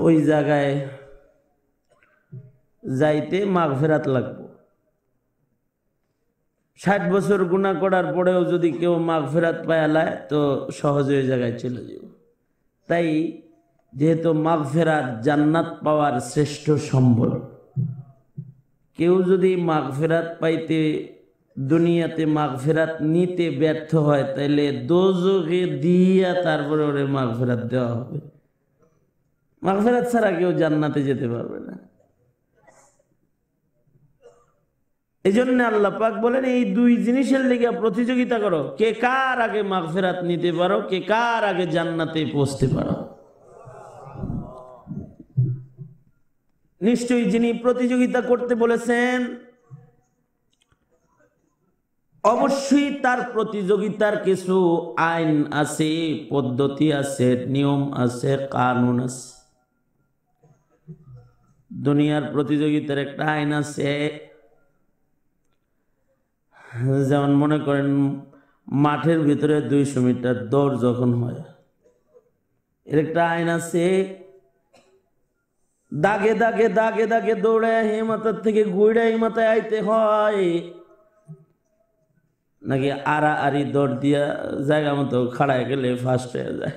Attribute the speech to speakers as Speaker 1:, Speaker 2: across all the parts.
Speaker 1: ওই জায়গায় যাইতে মাগফিরাত লাগবে। 60 বছর গুনাহ করার পরেও যদি কেউ মাগফিরাত পায়ালায় তো সহজে ওই জায়গায় চলে যাব। তাই যেহেতু মাগফিরাত জান্নাত পাওয়ার শ্রেষ্ঠ সম্বল, কেউ যদি মাগফিরাত পাইতে দুনিয়াতে মাগফিরাত নিতে ব্যর্থ হয় তাইলে দোজখে দিয়া তারপরে ওরে মাগফিরাত দেওয়া হবে। মাগফিরাত ছাড়া কেউ জান্নাতে যেতে পারবে না। এই জন্য আল্লাহ পাক বলেন এই দুই জিনিসের লেগে প্রতিযোগিতা করো, কে কার আগে মাগফিরাত নিতে পারো, কে কার আগে জান্নাতে পৌঁছতে পারো। নিশ্চয়ই যিনি প্রতিযোগিতা করতে বলেছেন অবশ্যই তার প্রতিযোগিতার কিছু আইন আছে, পদ্ধতি আছে, নিয়ম আছে, কানুন আছে। দুনিয়ার প্রতিযোগিতার একটা আইন আছে, যেমন মনে করেন মাঠের ভিতরে 200 মিটার দৌড় যখন হয়, এর একটা আইন আছে। দাগে দাগে দাগে দাগে দৌড়ে এই মাথার থেকে ঘুরে এই মাথায় আইতে হয়, নাকি আড়াআড়ি দৌড় দিয়া জায়গা মতো খাড়ায় গেলে ফার্স্ট হয়ে যায়?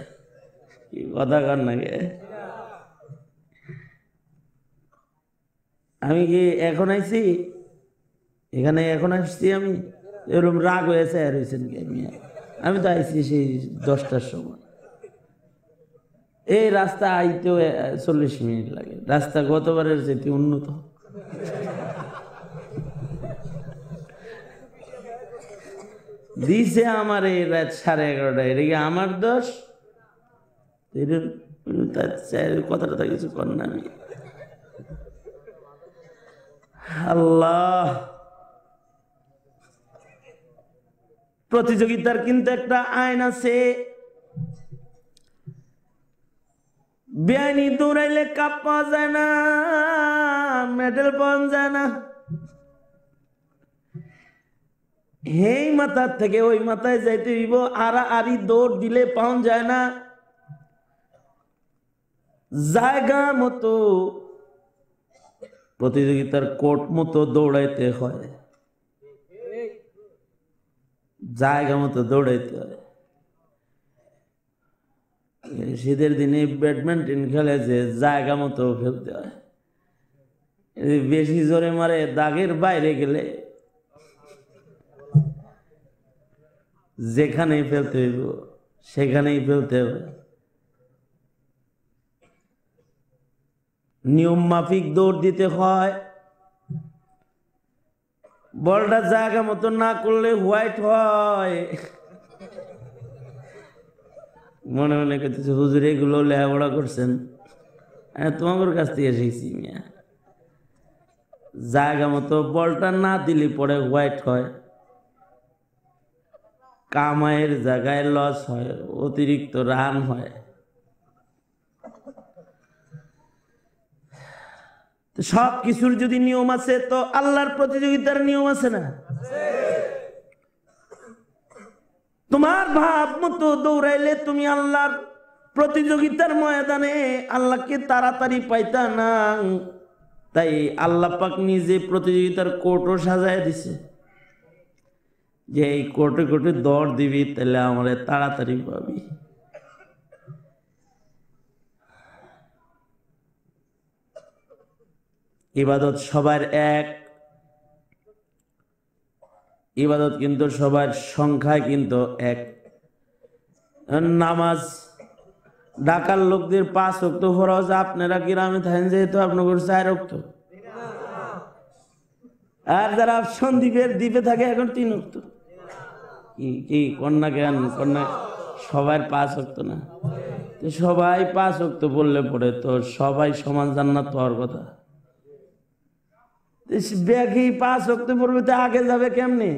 Speaker 1: কি কথা কর নাকি? আমি কি এখন আইছি এখানে, এখন আসছি আমি এরকম রাগ হয়েছে আর হয়েছেন কি? আমি তো আইছি সেই 10টার সময়। এই রাস্তা আইতেও 40 মিনিট লাগে। রাস্তা গতবারের যেতে উন্নত। দিছে আমার এই রাত 11:30। এটা কি আমার দোষ? কথাটা কিছু কর না। আমি আল্লাহ, প্রতিযোগিতার কিন্তু একটা আইন আছে। বেআইনি দৌড়াইলে কাপ পাওয়া যায় না, মেডেল পাওয়া যায় না। এই মাথার থেকে ওই মাথায় যাইতে হইব, আড়াআড়ি দৌড় দিলে পাওয়া যায় না। জায়গা মতো প্রতিযোগিতার কোর্ট মতো দৌড়াইতে হয়, জায়গা মতো দৌড়াইতে হয়। শীতের দিনে ব্যাডমিন্টন খেলে যে জায়গা মতো খেলতে হয়, বেশি জোরে মারে দাগের বাইরে গেলে যেখানেই ফেলতে হইব সেখানেই ফেলতে হবে। নিয়ম মাফিক দৌড় দিতে হয়। বলটা জায়গা মতো না করলে হোয়াইট হয়। মনে মনে করতেছে হুজুর এগুলো লেখাপড়া করছেন, তোমাদের কাছ থেকে শিখছি। জায়গা মতো বলটা না দিলে পরে হোয়াইট হয়, কামাইয়ের জায়গায় লস হয়, অতিরিক্ত রান হয়। সব কিছুর যদি নিয়ম আছে তো আল্লাহর প্রতিযোগিতার নিয়ম আছে না? তোমার ভাব মতো দৌড়াইলে তুমি আল্লাহর প্রতিযোগিতার ময়দানে আল্লাহকে তাড়াতাড়ি পাইতা না। তাই আল্লাহ পাক নিজে প্রতিযোগিতার কোর্টও সাজায় দিছে, যে এই কোর্টে কোর্টে দৌড় দিবি তাহলে আমারে তাড়াতাড়ি পাবি। ইবাদত সবার এক, ইবাদত কিন্তু সবার সংখ্যায় কিন্তু এক। নামাজ ঢাকার লোকদের 5 ওয়াক্ত ফরজ, আপনারা গ্রামে থাকেন যেহেতু আপনাদের 4 ওয়াক্ত, আর যারা সন্দ্বীপের দ্বীপে থাকে এখন 3 ওয়াক্ত। কি কন্যা জ্ঞান কন্যা সবার 5 ওয়াক্ত না? সবাই 5 ওয়াক্ত বললে পড়ে তো সবাই সমান জান্নাত পাওয়ার কথা। ব্যাগি 5 ওয়াক্ত পড়বে তো আগে যাবে কেমনে?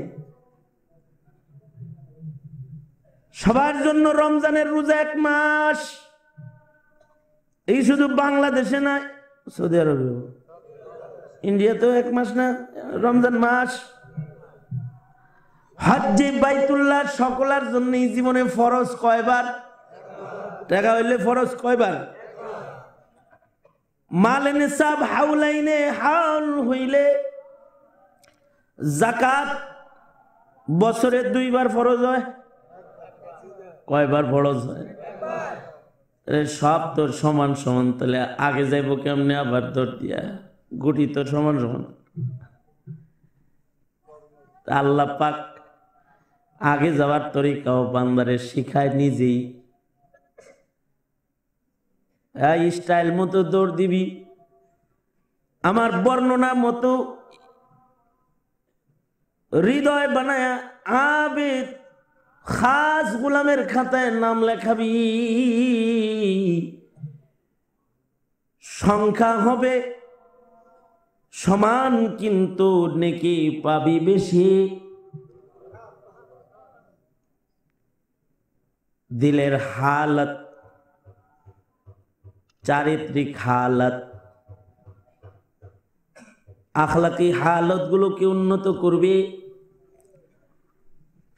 Speaker 1: সবার জন্য রমজানের রোজা 1 মাস। এই শুধু বাংলাদেশে না, সৌদি আরবে, ইন্ডিয়াতেও 1 মাস না রমজান মাস। হজ্জে বাইতুল্লাহ সকলের জন্য এই জীবনে ফরজ কয়বার? টাকা হইলে ফরজ কয়বার? মালে নিসাব হাউলাইনে, হাউল হইলে যাকাত বছরে 2 বার ফরজ হয়। কয়বার ফরজ হয়? সব তোর সমান সমান, তাহলে আগে যাইব কেমনে? আবার তোর দিয়া গুটি তোর সমান সমান। আল্লাহ পাক আগে যাওয়ার তরিকাও বান্দারে শিখায় নিজেই। স্টাইল মতো দৌড় দিবি, আমার বর্ণনা মতো হৃদয় বানায়া আবেদ খাস গোলামের খাতায় নাম লেখাবি। সংখ্যা হবে সমান, কিন্তু নেকি পাবি বেশি। দিলের হালত, চারিত্রিক হালত, আখলাকি হালত গুলোকে উন্নত করবে।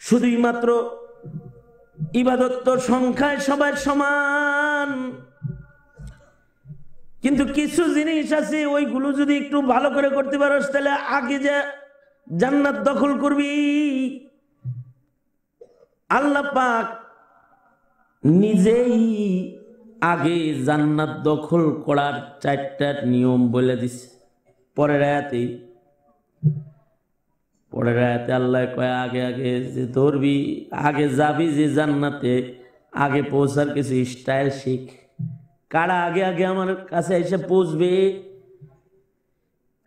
Speaker 1: শুধুই মাত্র ইবাদত তো সংখ্যায় সবার সমান, কিন্তু কিছু জিনিস আছে ওইগুলো যদি একটু ভালো করে করতে পারোস তাহলে আগে যে জান্নাত দখল করবি। আল্লাহ পাক নিজেই আগে জান্নাত দখল করার 4টা নিয়ম বলে দিছে। পরের আয়াতে আল্লাহ কয় আগে আগে যে ধরবি, আগে যাবি যে জান্নাতে, আগে পৌঁছার কিছু স্টাইল শিখ। কারা আগে আগে আমার কাছে এসে পৌঁছবে?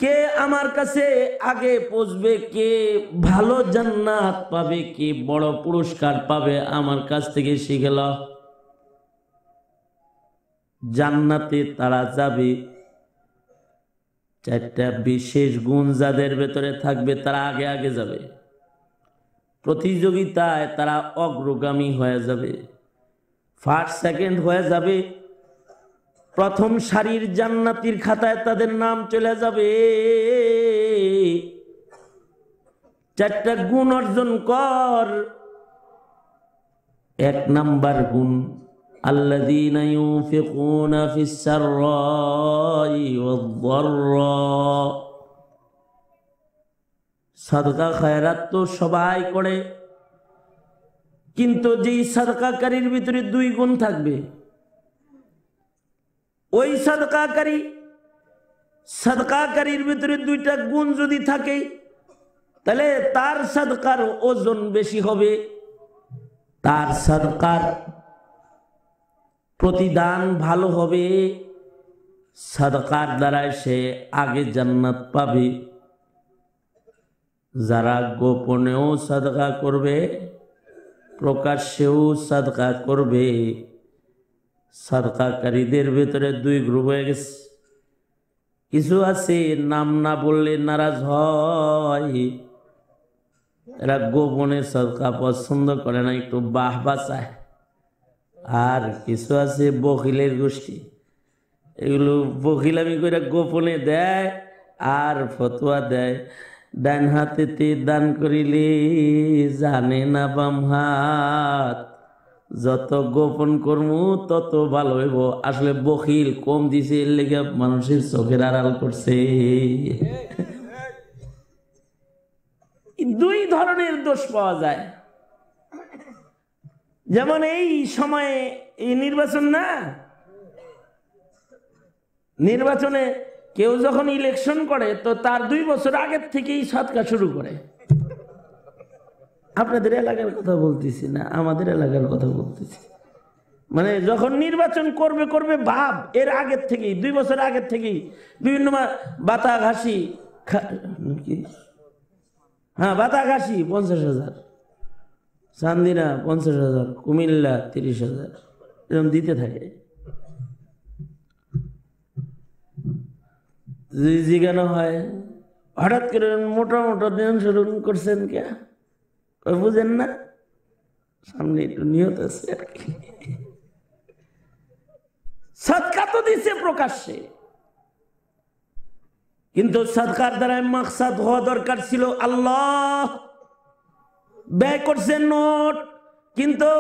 Speaker 1: কে আমার কাছে আগে পৌঁছবে, কে ভালো জান্নাত পাবে, কে বড় পুরস্কার পাবে, আমার কাছ থেকে শিখে ল। জান্নাতে তারা যাবে, 4টা বিশেষ গুণ যাদের ভেতরে থাকবে তারা আগে আগে যাবে। প্রতিযোগিতায় তারা অগ্রগামী হয়ে যাবে, ফার্স্ট সেকেন্ড হয়ে যাবে। প্রথম সারির জান্নাতীর খাতায় তাদের নাম চলে যাবে। 4টা গুণ অর্জন কর। 1 নাম্বার গুণ, আল্লাযীনা ইউনফিকুনা ফিস সাররাই ওয়াদ দাররা। সাদকা খায়রাত তো সবাই করে, কিন্তু যেই সাদকাকারীর ভিতরে 2 গুণ থাকবে, ওই সাদকাকারীর ভিতরে 2টা গুণ যদি থাকে তাহলে তার সাদকার ওজন বেশি হবে, তার সাদকার প্রতিদান ভালো হবে, সাদকার দ্বারাই সে আগে জান্নাত পাবে। যারা গোপনেও সাদকা করবে, প্রকাশ্যেও সাদকা করবে, সাদকাকারীদের ভেতরে 2 গ্রুপ হয়ে গেছে। কিছু আছে নাম না বললে নারাজ হয়, এরা গোপনে সাদকা পছন্দ করে না, একটু বাহবা চায়। আর কিছু আছে বখিলের গোষ্ঠী, এগুলো বখিলামি করে গোপনে দেয় আর ফতোয়া দেয়, ডান হাতেতে দান করিলে জানে না বাম হাত, যত গোপন করমু তত ভালো হইব। আসলে বখিল কম দিছে, এর লেগে মানুষের চোখের আড়াল করছে। 2 ধরনের দোষ পাওয়া যায়। যেমন এই সময়ে এই নির্বাচন না, নির্বাচনে কেউ যখন ইলেকশন করে তো তার 2 বছর আগের থেকেই সদকা শুরু করে। আপনাদের এলাকার কথা বলতেছি না, আমাদের এলাকার কথা বলতেছি। মানে যখন নির্বাচন করবে ভাব, এর আগের থেকেই 2 বছর আগের থেকেই বিভিন্ন বাতাঘাসি, বাতাঘাসি 50,000, চান্দিনা 50,000, কুমিল্লা 30,000, এরকম দিতে থাকে। জিজ্ঞানো হয় হঠাৎ করে মোটা মোটা দিন শুরু করছেন কে? বুঝেন না, সামনে একটু নিয়ত আছে আর কি। সদকা তো দিছে প্রকাশ্যে, কিন্তু সদকার দ্বারা মাকসাদ হওয়া দরকার ছিল আল্লাহ। ব্যয় করছেন নোট, কিন্তু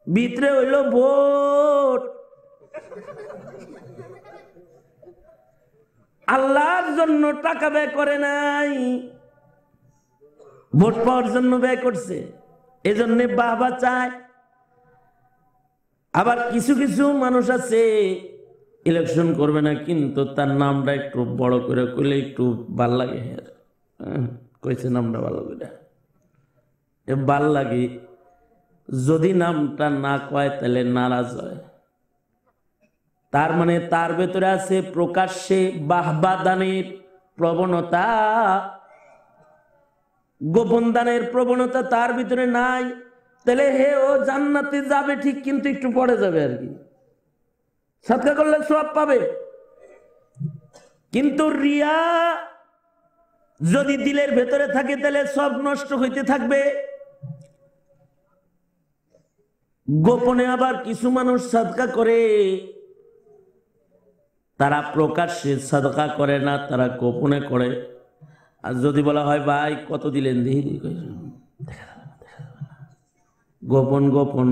Speaker 1: ভিতরে হইল ভোট। আল্লাহর জন্য টাকা ব্যয় করে নাই, ভোট পাওয়ার জন্য ব্যয় করছে, এজন্য বাহবা চায়। আবার কিছু কিছু মানুষ আছে ইলেকশন করবে না, কিন্তু তার নামটা একটু বড় করে কইলে একটু ভাল লাগে। কইছে নামটা ভালো করে, ভাল লাগে। যদি নামটা না কয় তাহলে নারাজ হয়। তার মানে তার ভেতরে আছে প্রকাশ্যে বাহবা দানের প্রবণতা, গোপন দানের প্রবণতা তার ভিতরে নাই। তাহলে হে ও জান্নাতে যাবে ঠিক, কিন্তু একটু পরে যাবে আর কি, সাদকা করলে সওয়াব পাবে। কিন্তু রিয়া যদি দিলের ভেতরে থাকে তাহলে সব নষ্ট হইতে থাকবে। গোপনে আবার কিছু মানুষ সাদকা করে, তারা প্রকাশ্যে সাদকা করে না, তারা গোপনে করে। আর যদি বলা হয় ভাই কত দিলেন, গোপন গোপন,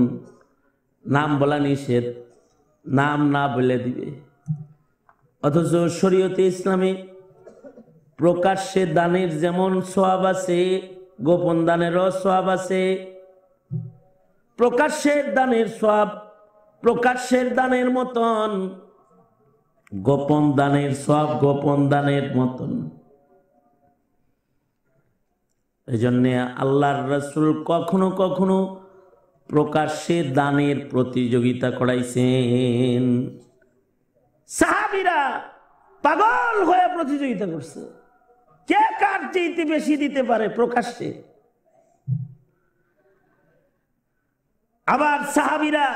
Speaker 1: নাম বলা নিষেধ, নাম না বলে দিবে। অথচ শরীয়তে ইসলামে প্রকাশ্যে দানের যেমন সওয়াব আছে, গোপন দানেরও সওয়াব আছে। প্রকাশ্যের দানের সওয়াব প্রকাশ্যের দানের মতন, গোপন দানের সওয়াব গোপন দানের মতন। এজন্য আল্লাহর রাসূল কখনো কখনো প্রকাশ্যে দানের প্রতিযোগিতা করাইছেন। সাহাবীরা পাগল হয়ে প্রতিযোগিতা করছে, কে কার চাইতে বেশি দিতে পারে প্রকাশ্যে। আবার সাহাবীরা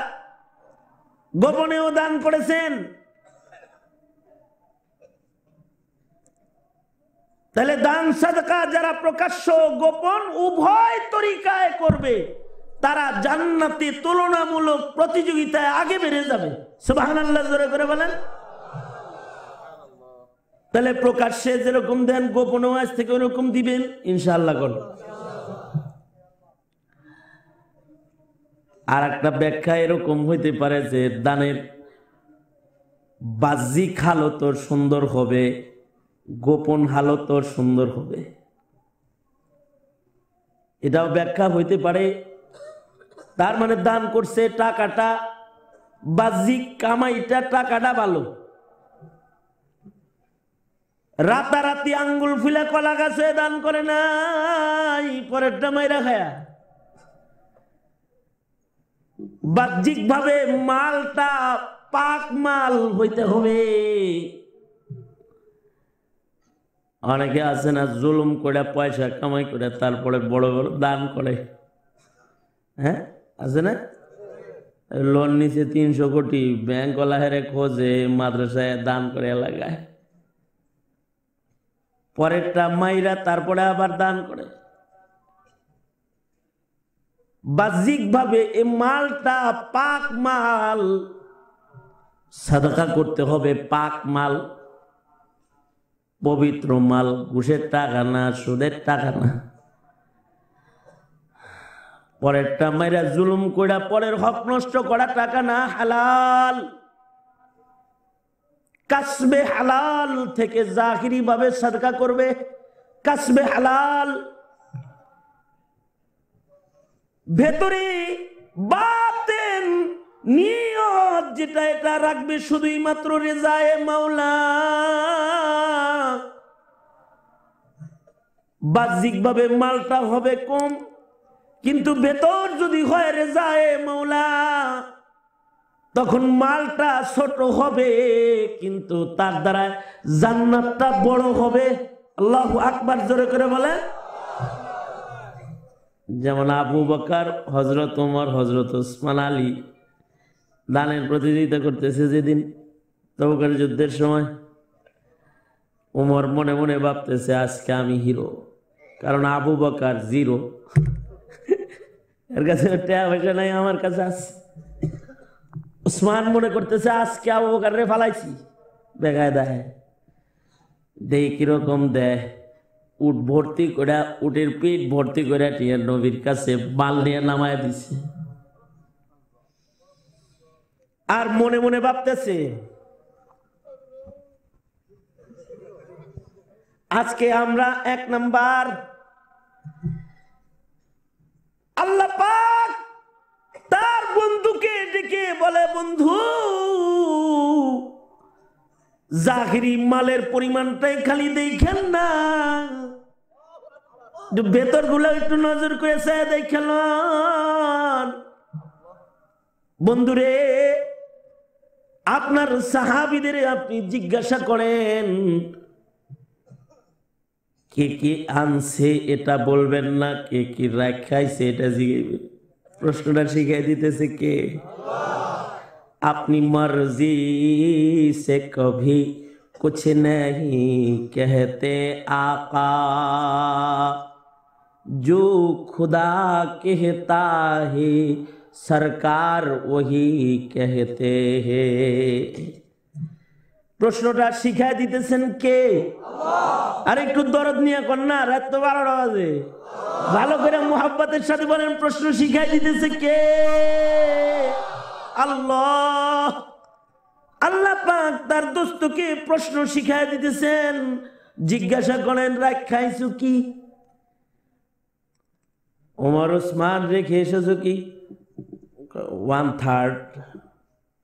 Speaker 1: গোপনেও দান করেছেন। তাহলে দান সাদকা যারা প্রকাশ্য গোপন উভয় তরিকায় করবে, তারা জান্নাতে তুলনামূলক প্রতিযোগিতায় আগে বেড়ে যাবে। সুবহানাল্লাহ জোরে করে বলেন। তাহলে প্রকাশ্যে যেরকম দেন, গোপনেও আজ থেকে ওরকম দিবেন ইনশাআল্লাহ। করুন। আর একটা ব্যাখ্যা এরকম হইতে পারে যে দানের বাহ্যিক হালত সুন্দর হবে, গোপন হালত সুন্দর হবে, এটাও ব্যাখ্যা হইতে পারে। তার মানে দান করছে, টাকাটা বাহ্যিক কামাইটা, টাকাটা ভালো। রাতারাতি আঙ্গুল ফুলে কলা গাছে দান করে নাই, পরেরটা মাইরা খায়া। বাহ্যিক ভাবে মালটা পাক মাল হইতে হবে। অনেকে আছে না জুলুম করে পয়সা কামাই করে তারপরে বড় বড় দান করে। হ্যাঁ আছে না? লোন নিচে 300 কোটি, ব্যাংক ওলা হেরে খোঁজে, মাদ্রাসায় দান করে এলাকায়, পরেরটা মাইরা তারপরে আবার দান করে। বাহ্যিক ভাবে এই মালটা পাক মাল, সাদকা করতে হবে পাক মাল, পবিত্র মাল, ঘুষের টাকা না, সুদের টাকা না। পরেরটা মাইরা জুলুম কইরা পরের হক নষ্ট করা টাকা না, হালাল কাসবে হালাল থেকে জাহিরি ভাবে সাদকা করবে। কাসবে হালাল, ভেতরে বাতেন নিয়ত যেটা, এটা রাখবে শুধুই মাত্র রেজায়ে মাওলা। বাহ্যিক ভাবে মালটা হবে কম, কিন্তু ভেতর যদি হয় রেজায়ে মাওলা, তখন মালটা ছোট হবে কিন্তু তার দ্বারা জান্নাতটা বড় হবে। আল্লাহু আকবার জোরে করে বলে। যেমন আবু বকর, হযরত ওমর, হযরত ওসমান আলী দানের প্রতিযোগিতা করতেছে যেদিন তবুকের যুদ্ধের সময়, ওমর মনে মনে ভাবতেছে আজকে আমি হিরো, কারণ আবু বকর জিরো, এর কাছে টাকা পয়সা নাই, আমার কাছে আছে। ওসমান মনে করতেছে আজকে আবু বকরে ফালাইছি, বেগায় দেয়, দেই কিরকম দেয়, উট ভর্তি করে, উটের পিঠ ভর্তি করে টিয়া নবীর কাছে বাল নিয়ে নামায় দিছে। আর মনে মনে ভাবতেছে আজকে আমরা 1 নাম্বার, আল্লাহ পাক তার বন্ধুকে ডেকে বলে, বন্ধু জাহিরি মালের পরিমাণটাই খালি দেখেন না, ভেতর গুলো একটু নজর করেছে দেখেন। বন্ধুরে, আপনার সাহাবীদের আপনি জিজ্ঞাসা করেন, কে কে আনছে এটা বলবেন না, কে কি রাখাইছে এটা জিজ্ঞাসা। প্রশ্নটা শিখাই দিতেছে কে? अपनी मर्जी से कभी कुछ नहीं कहते आका, जो खुदा कहता है सरकार वही कहते हैं। প্রশ্নটা শিখাই দিতেছেন কে? আর একটু দরদ নিয়ে কন্যা, রাত তো 12টা বাজে, ভালো করে মোহাব্বতের সাথে বলেন, প্রশ্ন শিখাই দিতেছে কে? আল্লাহ। আল্লাহ পাক তার দোস্তকে প্রশ্ন শিখাই দিতেছেন, জিজ্ঞাসা করেন রাখাইছো কি? ওমর ওসমান রেখে এসেছো কি? 1/3,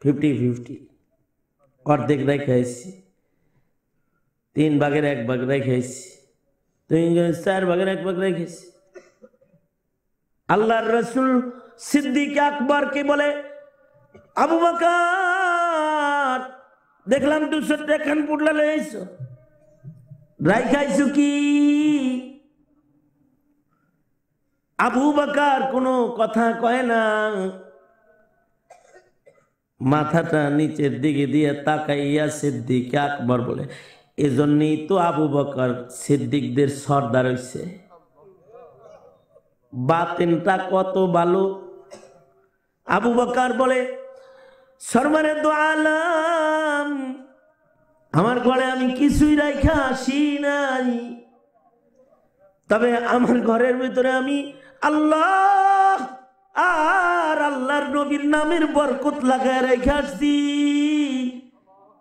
Speaker 1: 50-50, অর্ধেক রেখাইছি, 3 ভাগের 1 ভাগ রেখাইছি, 4 ভাগের 1 ভাগ রেখেছি। আল্লাহর রাসূল সিদ্দিক আকবরকে বলে, আবু বকর দেখলাম 200 টাকা পুটলা লইছো, রাখাইছো কি? আবু বকর কোনো কথা কয় না, মাথাটা নিচের দিকে দিয়ে তাকাইয়া সিদ্দিক আকবর বলে, এজন্যই তো আবু বকর সিদ্দিকদের সর্দার হইছে, বাতিনটা কত ভালো। আবু বকর বলে, সরমারে দো আলম, আমার ঘরে আমি কিছুই রাখা আসি নাই, তবে আমার ঘরের ভিতরে আমি আল্লাহ আর আল্লাহর নবীর নামের বরকত লাগায় রেখে আসছি,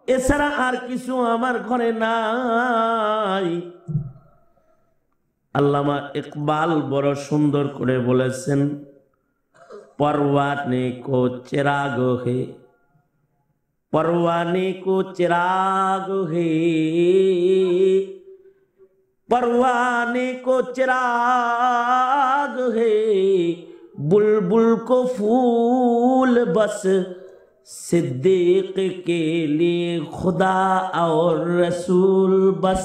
Speaker 1: এছাড়া আর কিছু আমার ঘরে নাই। আল্লামা ইকবাল বড় সুন্দর করে বলেছেন, परवाने को चिराग है, परवाने को चिराग है, परवाने को चिराग है, बुलबुल को फूल बस, सिद्दीक के लिए खुदा और रसूल बस।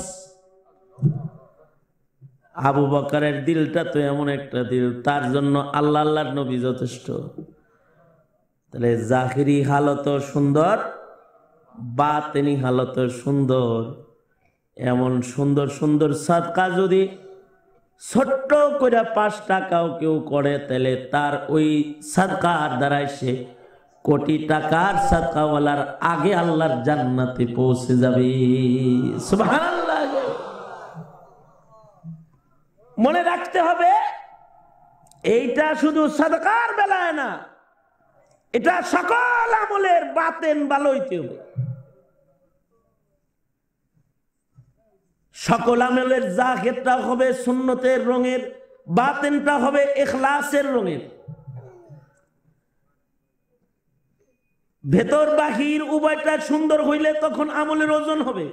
Speaker 1: আবু বকরের দিলটা তো এমন একটা দিল, তার জন্য আল্লাহ আল্লাহর নবী যথেষ্ট। তাহলে জাহিরি হালত সুন্দর, বাতিনি হালত সুন্দর। এমন সুন্দর সুন্দর সাদকা যদি ছোট্ট করে 5 টাকাও কেউ করে, তাহলে তার ওই সাদকার দ্বারাই সে কোটি টাকার সাদকাওয়ালার আগে আল্লাহর জান্নাতে পৌঁছে যাবে। সুবহানাল্লাহ। মনে রাখতে হবে, এইটা শুধু সাদকার বেলায় না, এটা সকল আমলের বাতেন ভালো হইতে হবে। সকল আমলের জাহিরটা হবে সুন্নতের রঙের, বাতেনটা হবে ইখলাসের রঙের। ভেতর বাহির উভয়টা সুন্দর হইলে তখন আমলের ওজন হবে।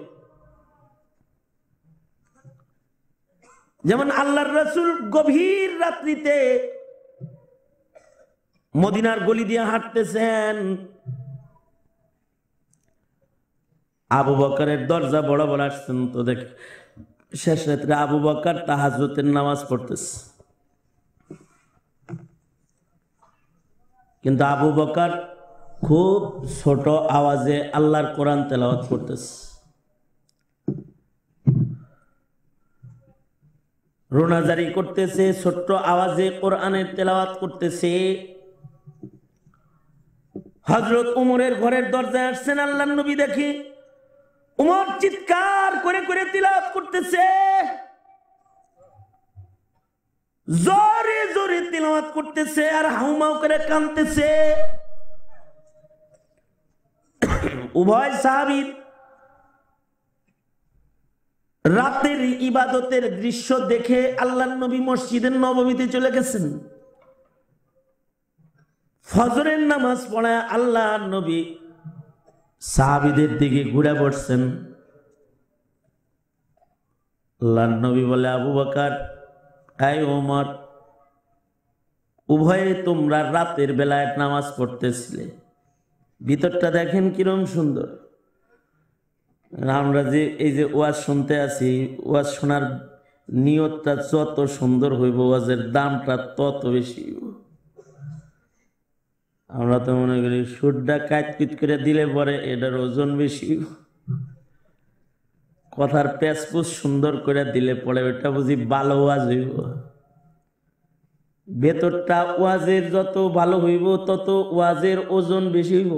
Speaker 1: যেমন আল্লাহর রাসূল গভীর রাত্রিতে মদিনার গলি দিয়ে হাঁটতেছেন, আবু বকরের দরজা বড় বড় আসছেন, তো দেখ শেষ রাত্রে আবু বকর তাহাজ্জুদের নামাজ পড়তেছে, কিন্তু আবু বকর খুব ছোট আওয়াজে আল্লাহর কোরআন তেলাওয়াত করতেছে। রোনাজারি করতেছে, ছোট্ট আওয়াজে কোরআনের তেলাওয়াত করতেছে। হযরত উমরের ঘরের দরজায় আসছেন আল্লাহর নবী, দেখি উমর চিৎকার করে করে তিলাওয়াত করতেছে, জোরে জোরে তিলাওয়াত করতেছে আর হাউমাউ করে কাঁদতেছে। উভয় সাহাবী রাতের ইবাদতের দৃশ্য দেখে আল্লাহর নবী মসজিদের নববীতে চলে গেছেন। ফজরের নামাজ পড়ায় আল্লাহর নবী সাহাবীদের দিকে ঘুরে পড়ছেন। আল্লাহর নবী বলে, আবু বকর, আয় ওমর, উভয়ে তোমরা রাতের বেলায় নামাজ পড়তেছিলে। ভিতরটা দেখেন কিরম সুন্দর। আমরা যে এই যে ওয়াজ শুনতে আছি, ওয়াজ শোনার নিয়তটা যত সুন্দর হইব, ওয়াজের দামটা তত বেশি। আমরা তো মনে করি সুরটা কাটপিট করে দিলে পরে এটার ওজন বেশি, কথার প্যাচপুচ সুন্দর করে দিলে পরে ওটা বুঝি ভালো ওয়াজ হইব। ভেতরটা ওয়াজের যত ভালো হইব তত ওয়াজের ওজন বেশি হইব।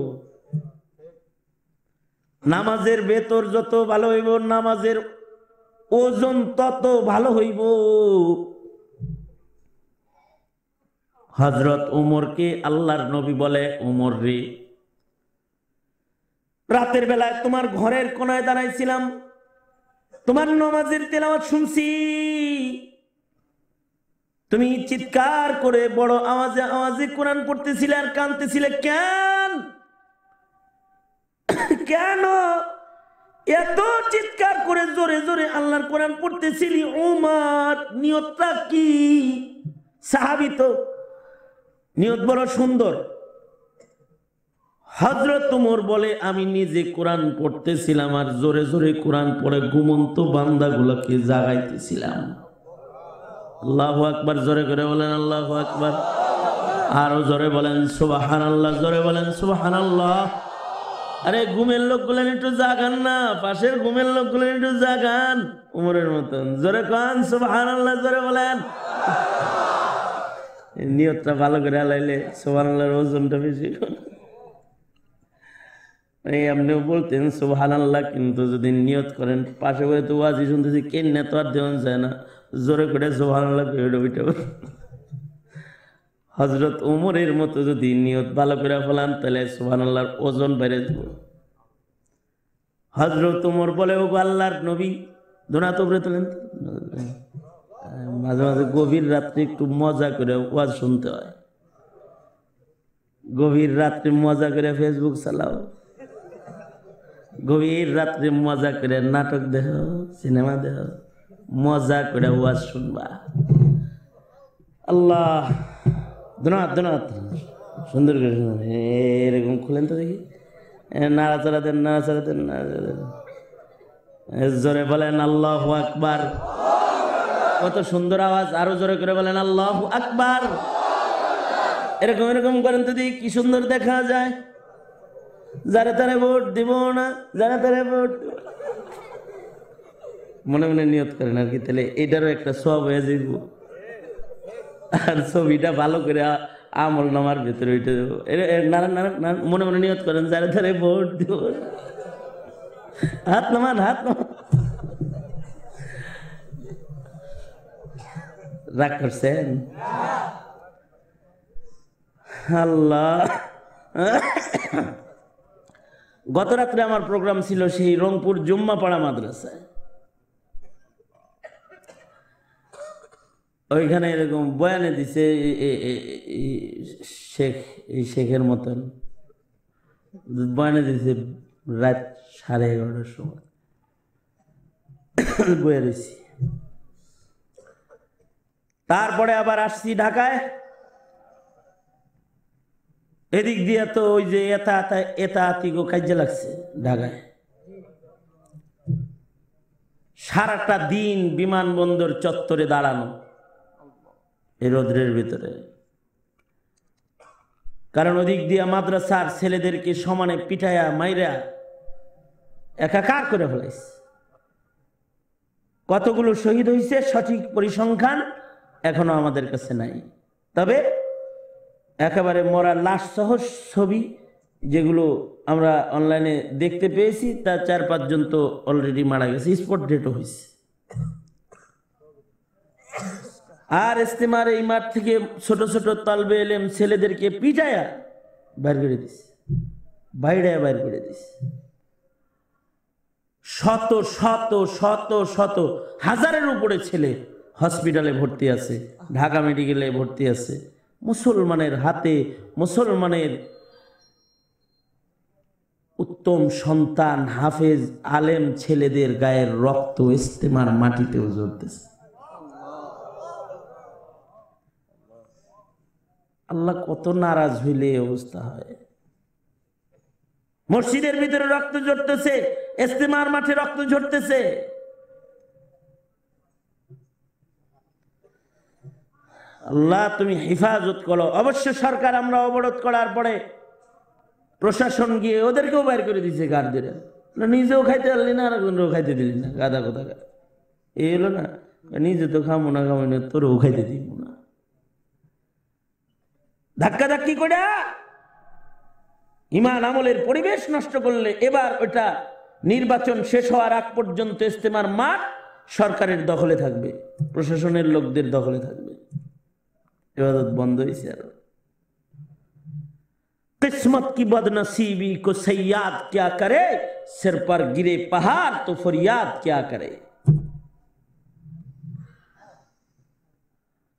Speaker 1: নামাজের ভেতর যত ভালো হইব নামাজের ওজন তত ভালো হইব। হযরত উমরকে আল্লাহর নবী বলে, উমর রে, রাতের বেলায় তোমার ঘরের কোনায় দাঁড়াইছিলাম, তোমার নামাজের তেলাওয়াত শুনছি, তুমি চিৎকার করে বড় আওয়াজে আওয়াজে কোরআন পড়তেছিলে আর কাঁদতেছিলে। কেন কেন এত চিৎকার করে জোরে জোরে আল্লাহর কোরআন পড়তেছিলি? উমর, নিয়তটা কি? সাহাবী তো, নিয়ত বড় সুন্দর। হযরত উমর বলে, আমি নিজে কোরআন পড়তেছিলাম আর জোরে জোরে কোরআন পড়ে ঘুমন্ত বান্দাগুলোকে জাগাইতেছিলাম। আল্লাহু আকবার, জোরে করে বলেন আল্লাহু আকবার। আরো জোরে বলেন সুবহানাল্লাহ, জোরে বলেন সুবহানাল্লাহ। আরে ঘুমের লোকগুলো একটু জাগান না, পাশের ঘুমের লোকগুলো একটু জাগান উমরের মতন। জোরে কান সুবহানাল্লাহ, জোরে বলেন। নিয়তটা ভালো করে আলাইলে সুবহানাল্লাহর ওজনটা বেশি। এই আপনিও বলতেন সুবহানাল্লাহ, কিন্তু যদি নিয়ত করেন পাশে বলে তো ওয়াজি শুনতেছি কেন তো আর দেওয়া যায় না, জোরে করে সুবহানাল্লাহ ওইটা। হযরত উমরের মতো যদি নিয়ত ভালো করে ফেলান তাহলে সুবহানাল্লাহর ওজন বেড়ে যাব। হযরত উমর বলে, ও আল্লাহর নবী, দোনা তো উপরে তোলেন। মাঝে মাঝে গভীর রাত্রে একটু মজা করে ওয়াজ শুনতে হয়। গভীর রাত্রে মজা করে ফেসবুক চালাও, গভীর রাত্রে মজা করে নাটক দেখ, সিনেমা দেখ, মজা করে ওয়াজ শুনবা। আল্লাহ, দোনাত দোনাত সুন্দর করে এরকম খুলেন তো দেখি, নাড়াচাড়া দেন, নাড়াচাড়া দেন, নাড়াচাড়া দেন। জোরে বলেন আল্লাহু আকবার। কত সুন্দর আওয়াজ, আরো জোরে করে বলেন আল্লাহু আকবার। এরকম এরকম করেন তো দেখি কি সুন্দর দেখা যায়। যারা তারা ভোট দিব না, যারা তারা ভোট মনে মনে নিয়ত করেন আর কি, তাহলে এটারও একটা সওয়াব হয়ে যাইব। আর ছবিটা ভালো করে আমল নামার ভেতরে ওইটা দেবো। মনে মনে নিয়ত করেন যারা তারা ভোট দিব। হাত নামান, হাত নামান। রাগ করছেন? আল্লাহ, গত রাত্রে আমার প্রোগ্রাম ছিল সেই রংপুর জুম্মাপাড়া মাদ্রাসায়। ওইখানে এরকম বয়ানে দিছে শেখ, এই শেখের মতন বয়ানে দিছে রাত 11:30টার সময়। বয়ে রয়েছি। তারপরে আবার আসছি ঢাকায়। এদিক দিয়ে তো ওই যে এতাহাতিগো কাজে লাগছে ঢাকায়। সারাটা দিন বিমানবন্দর চত্বরে দাঁড়ানো এই রোদ্রের ভিতরে, কারণ ওদিক দিয়ে মাদ্রাসার ছেলেদেরকে সমানে পিটায়া মাইরা একাকার করে ফেলাইছে। কতগুলো শহীদ হয়েছে সঠিক পরিসংখ্যান এখনো আমাদের কাছে নাই, তবে একেবারে মরা লাশ সহ ছবি যেগুলো আমরা অনলাইনে দেখতে পেয়েছি তার 4-5 জন তো অলরেডি মারা গেছে, স্পট ডেটও হয়েছে। আর ইস্তেমার এই মাঠ থেকে ছোট ছোট তালবে এলেম ছেলেদেরকে পিটায়া বাইর করে দিছে, বাইরে বাইর করে দিছে। শত শত শত শত হাজারের উপরে ছেলে হসপিটালে ভর্তি আছে, ঢাকা মেডিকেলে ভর্তি আছে। মুসলমানের হাতে, মুসলমানের উত্তম সন্তান হাফেজ আলেম ছেলেদের গায়ের রক্ত ইস্তেমার মাটিতেও ঝরতেছে। আল্লাহ কত নারাজ হইলে এই অবস্থা হয়। মসজিদের ভিতরে রক্ত ঝরতেছে, ইস্তেমার মাঠে রক্ত ঝরতেছে। আল্লাহ তুমি হেফাজত করো। অবশ্য সরকার আমরা অবরোধ করার পরে প্রশাসন গিয়ে ওদেরকেও বাইর করে দিচ্ছে গার্ডদের। নিজেও খাইতে পারলি না, আর কোনও খাইতে দিলি না, গাদা কথা এই হলো না। নিজে তো খামো না তোরও খাইতে দিব না। ধাক্কা ধাক্কি করে ইমান আমলের পরিবেশ নষ্ট করলে এবার ওটা নির্বাচন শেষ হওয়ার আগ পর্যন্ত ইস্তেমার মাঠ সরকারের দখলে থাকবে, প্রশাসনের লোকদের দখলে থাকবে। ইবাদত বন্ধ হয়েছে। আর किस्मत की बदनसीबी को सयाद क्या करे, सिर पर गिरे पहाड़ तो फरियाद क्या करे।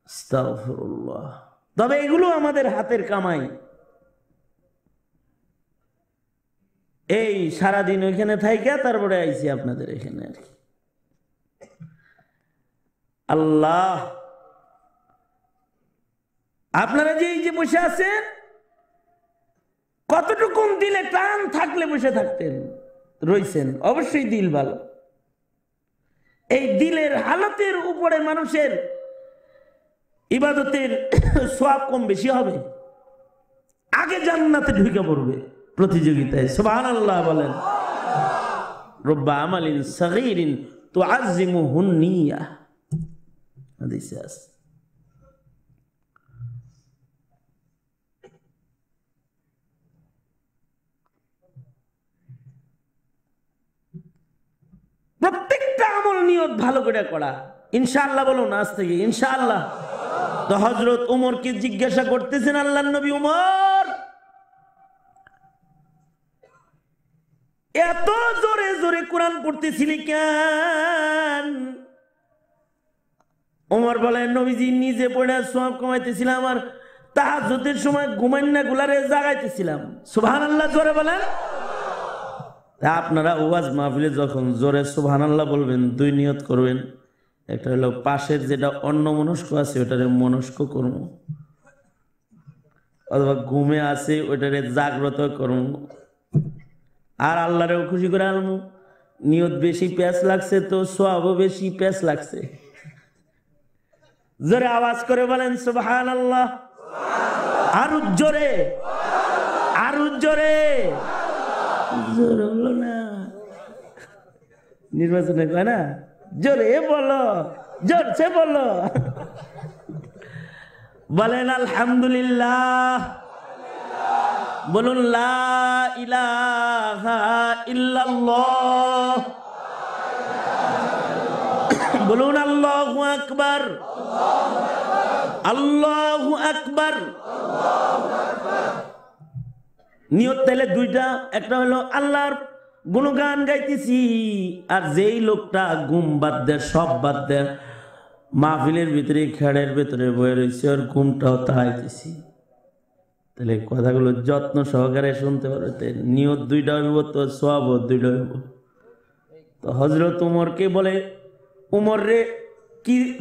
Speaker 1: আস্তাগফিরুল্লাহ। তবে এগুলো আমাদের হাতের কামাই। এই সারাদিন ওইখানে থাইকা তারপরে আইছি আপনাদের এখানে আর কি। আল্লাহ, আপনারা যে এই যে বসে আছেন, কতটুকু দিলে টান থাকলে বসে থাকতেন, রইছেন। অবশ্যই দিল ভালো। এই দিলের হালতের উপরে মানুষের ইবাদতের সওয়াব কম বেশি হবে। আগে জান্নাতে ঢুকে পড়বে প্রতিযোগিতায়। সুবহানাল্লাহ বলেন। রব্বা আমালিন সাগীরিন তুআজ্জিমুহুন নিয়া, হাদিসে আছে। প্রত্যেকটা আমল নিয়ত ভালো করে করা। ইনশাআল্লাহ বলুন আজ থেকে ইনশাআল্লাহ। তো হযরত উমরকে জিজ্ঞাসা করতেছেন আল্লাহর নবী, উমর এত জোরে জোরে কোরআন পড়তেছিলি কেন? উমর বলেন, নবীজি নিজে পড়ে সওয়াব কমাইতেছিলাম, আর তাহাজ্জুদের সময় ঘুমাইনা গুলারে জাগাইতেছিলাম। সুবহানাল্লাহ জোরে বলেন। আপনারা ওয়াজ মাহফিলে যখন জোরে সুবহানাল্লাহ বলবেন, দুই নিয়ত করবেন। একটা হলো পাশের যেটা অন্যমনস্ক আছে ওটারে মনস্ক করবো, অথবা ঘুমে আছে ওইটারে জাগ্রত করবো, আর আল্লাহরেও খুশি করে আনবো। নিয়ত বেশি প্যাঁচ লাগছে তো সওয়াবও বেশি প্যাঁচ লাগছে। জোরে আওয়াজ করে বলেন সুবহানাল্লাহ। আরো জোরে, আরো জোরে। জোর হলো না, নির্বাচনে কয় না জোরে বলো, জোরছে বলো। বলেন আলহামদুলিল্লাহ, বলুন লা ইলাহা ইল্লাল্লাহ, বলুন আল্লাহু আকবার, আল্লাহু আকবার। নিয়ত তাইলে দুইটা, একটা হলো আল্লাহর গুণগান গাইতেছি, আর যেই লোকটা ঘুম বাদ দেয়, সব বাদ দেয়, মাহফিলের ভিতরে খেড়ের ভেতরে বয়ে রয়েছে, ওর ঘুমটাও তাড়াইতেছি। তাহলে কথাগুলো যত্ন সহকারে শুনতে পারতে। নিয়ত দুইটা হইব তো সওয়াব দুইটা হইব। তো হযরত উমরকে বলে, উমর রে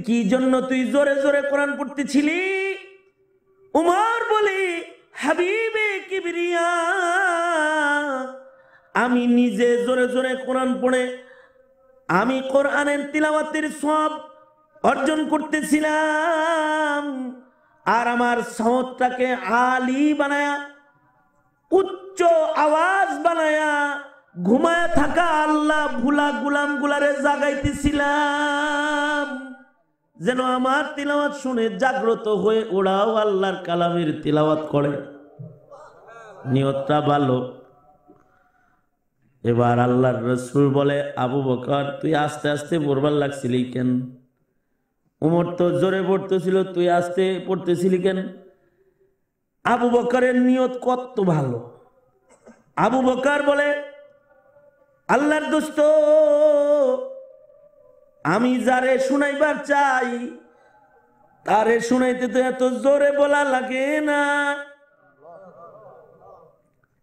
Speaker 1: কি জন্য তুই জোরে জোরে কোরআন পড়তেছিলি? উমর বলে, হাবিবে কিবরিয়া, আমি নিজে জোরে জোরে কোরআন পড়ে আমি কোরআনের তিলাওয়াতের সওয়াব অর্জন করতেছিলাম, আর আমার সাউন্ডটাকে আলী বানায়া, উচ্চ আওয়াজ বানায়া ঘুমায় থাকা আল্লাহ ভুলা গুলাম গুলারে জাগাইতেছিলাম, যেন আমার তিলাওয়াত শুনে জাগ্রত হয়ে ওরাও আল্লাহর কালামের তিলাওয়াত করে। নিয়তটা ভালো। এবার আল্লাহর রাসূল বলে, আবু বকর তুই আস্তে আস্তে পড়বার লাগছিলি কেন? উমর তো জোরে পড়তেছিল, তুই আস্তে পড়তেছিলি কেন? আবু বকরের নিয়ত কত ভালো। আবু বকর বলে, আল্লাহর দোস্ত, আমি যারে শুনাইবার চাই তারে শুনাইতে তো এত জোরে বলা লাগে না।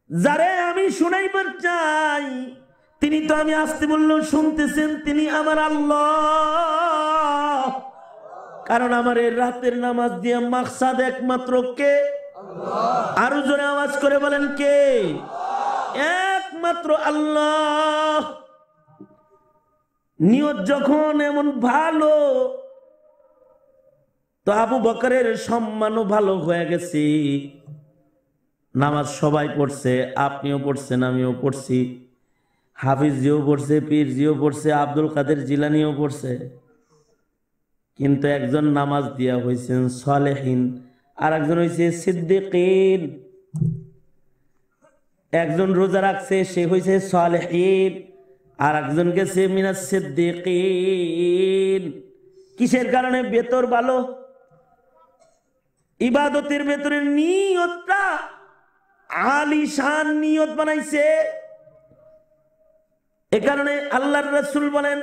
Speaker 1: যারে আমি শুনাইবার চাই তিনি তো আমি আসতে বললেও শুনতেছেন, তিনি আমার আল্লাহ। কারণ আমার এই রাতের নামাজ দিয়ে মাকসাদ একমাত্র কে? আরো জোরে আওয়াজ করে বলেন কে? একমাত্র আল্লাহ। নিয়ত যখন এমন ভালো, তো আবু বকরের সম্মানও ভালো হয়ে গেছে। নামাজ সবাই পড়ছে, আপনিও পড়ছেন, আমিও পড়ছি, হাফিজজিও পড়ছে, পীরজিও পড়ছে, আব্দুল কাদের জিলানিও পড়ছে। কিন্তু একজন নামাজ দিয়া হয়েছেন সালেহিন, আর একজন হয়েছে সিদ্দিকিন। একজন রোজা রাখছে, সে হয়েছে সালেহিন, আর একজন গেছে মিনাস সিদ্দিকিন। কিসের কারণে? বেতর ভালো, ইবাদতের ভেতরে নিয়তটা আলিশান নিয়ত বানাইছে। এ কারণে আল্লাহর রাসূল বলেন,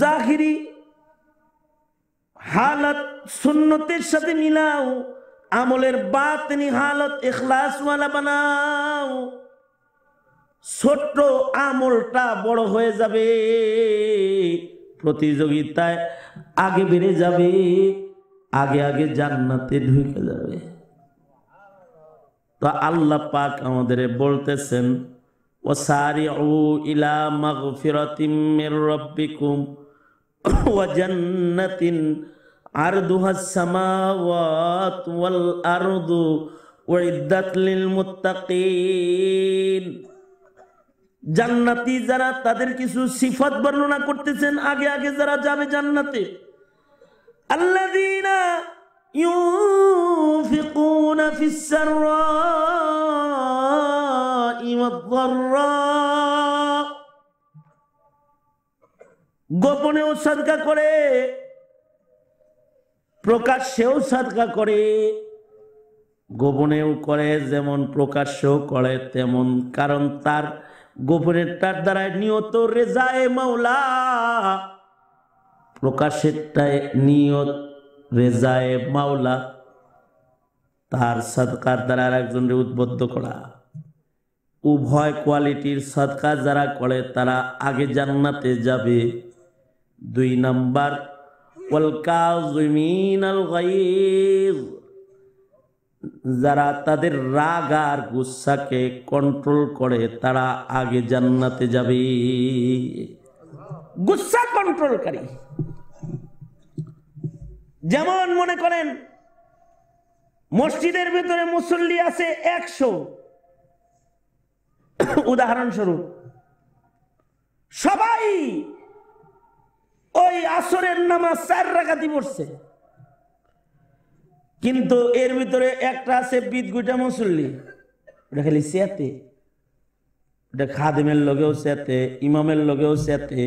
Speaker 1: জাহিরি হালত সুন্নতের সাথে মিলাও, আমলের বাতিনি হালত ইখলাস ওয়ালা বানাও। ছোট্ট আমলটা বড় হয়ে যাবে, প্রতিযোগিতায় আগে বেড়ে যাবে, আগে আগে জান্নাতে ঢুকে যাবে। তো আল্লাহ পাক আমাদের বলতেছেন, ওয়াসারিউ ইলা মাগফিরাতিম মির রাব্বিকুম ওয়া জান্নাতিন আরদুহাস সামাওয়াত ওয়াল আরদু উইদ্দাত লিল মুত্তাকিন। জান্নাতি যারা, তাদের কিছু সিফাত বর্ণনা করতেছেন আগে আগে যারা যাবে জান্নাতে। আল্লাযীনা ইউনফিকুনা ফিস সাররাই ওয়াদ দাররা, গোপনেও সাদকা করে, প্রকাশ্যেও সাদকা করে। গোপনেও করে যেমন, প্রকাশ্যেও করে তেমন। কারণ তার গোপনেরটার দ্বারা নিয়ত রেজায়ে মাওলা, প্রকাশেরটায় নিয়ত রেজায়ে মাওলা। তার সাদকার দ্বারা আর একজনের উদ্বুদ্ধ করা। উভয় কোয়ালিটির সাদকা যারা করে তারা আগে জান্নাতে যাবে। 2 নাম্বার, ওয়াল কাযিমিনাল গায়জ, যারা তাদের রাগ আর গুসাকে কন্ট্রোল করে তারা আগে জান্নাতে যাবে। গুসা কন্ট্রোলকারী, যেমন মনে করেন মসজিদের ভিতরে মুসল্লি আছে 100, উদাহরণস্বরূপ সবাই ওই আসরের নামাজ 4 রাকাতই পড়ছে, কিন্তু এর ভিতরে একটা আছে বিদগুটা মুসল্লি, ওটা খালি সেতে, ওটা খাদেমের লগেও সেতে, ইমামের লগেও সেতে,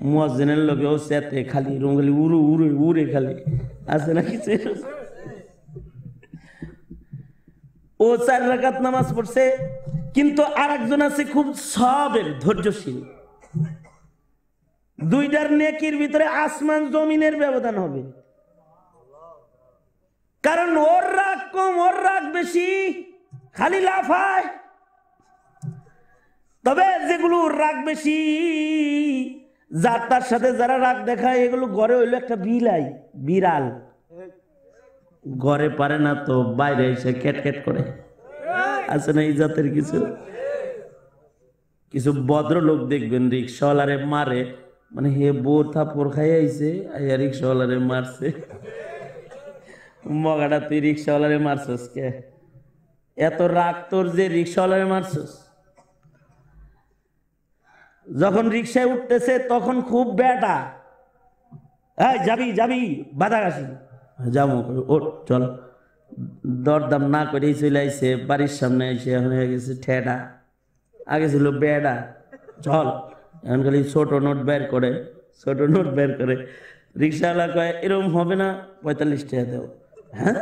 Speaker 1: মুয়াজ্জিনের লগেও সেতে, খালি এরকম খালি উড়ে উড়ে উড়ে খালি আছে না কিছু। ও 4 রাকাত নামাজ পড়ছে, কিন্তু আর একজন আছে খুব সবের, ধৈর্যশীল। 2টার নেকির ভিতরে আসমান জমিনের ব্যবধান হবে। কারণ ওর রাগ কম, ওর রাগ বেশি, খালি লাফায়। তবে যেগুলো রাগ বেশি, যার তার সাথে যারা রাগ দেখায়, এগুলো ঘরে হইলো একটা বিলাই, বিড়াল। ঘরে পারে না তো বাইরে এসে ক্যাট করে, আছে না এই জাতের কিছু কিছু ভদ্রলোক দেখবেন রিক্সাওয়ালারে মারে, মানে হে বোর থাপড় খাই আইছে, আইয়া রিক্সাওয়ালারে মারছে। মগাটা তুই রিক্সাওয়ালারে মারছস কে? এত রাগ তোর যে রিক্সাওয়ালারে মারছস? যখন রিক্সায় উঠতেছে তখন খুব বেটা, এই যাবি যাবি বাদাগাছি, যাবো, ওর চল। দরদাম না করেই চলে আইছে, বাড়ির সামনে এসে এখন হয়ে গেছে ঠেডা, আগে ছিল বেডা, চল। এখন খালি ছোট নোট বের করে, ছোট নোট বের করে। রিক্সাওয়ালা কয় এরকম হবে না, 45 টাকা দেও। হ্যাঁ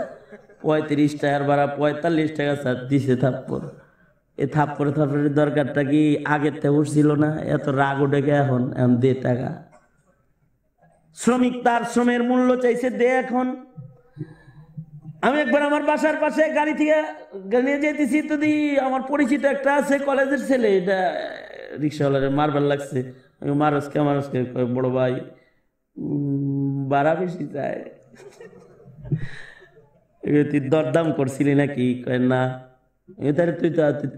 Speaker 1: 35 টাকার ভাড়া, 45 টাকা স্যার দিছে থাপ্পর। এ থাপ্পড়ের দরকারটা কি আগের থেকে উঠছিল না? এত রাগ উঠে গে এখন দে টাকা। শ্রমিক তার শ্রমের মূল্য চাইছে, দে এখন। আমি একবার আমার বাসার পাশে গাড়ি থেকে নিয়ে যেতেছি, তো দি আমার পরিচিত একটা আছে কলেজের ছেলে, এটা রিক্সাওয়ালারে মারবার লাগছে। আমি মারসকে বড় ভাই বাড়া বেশি চায়, তুই দরদাম করছিলি নাকি? কয় না। তাহলে তুই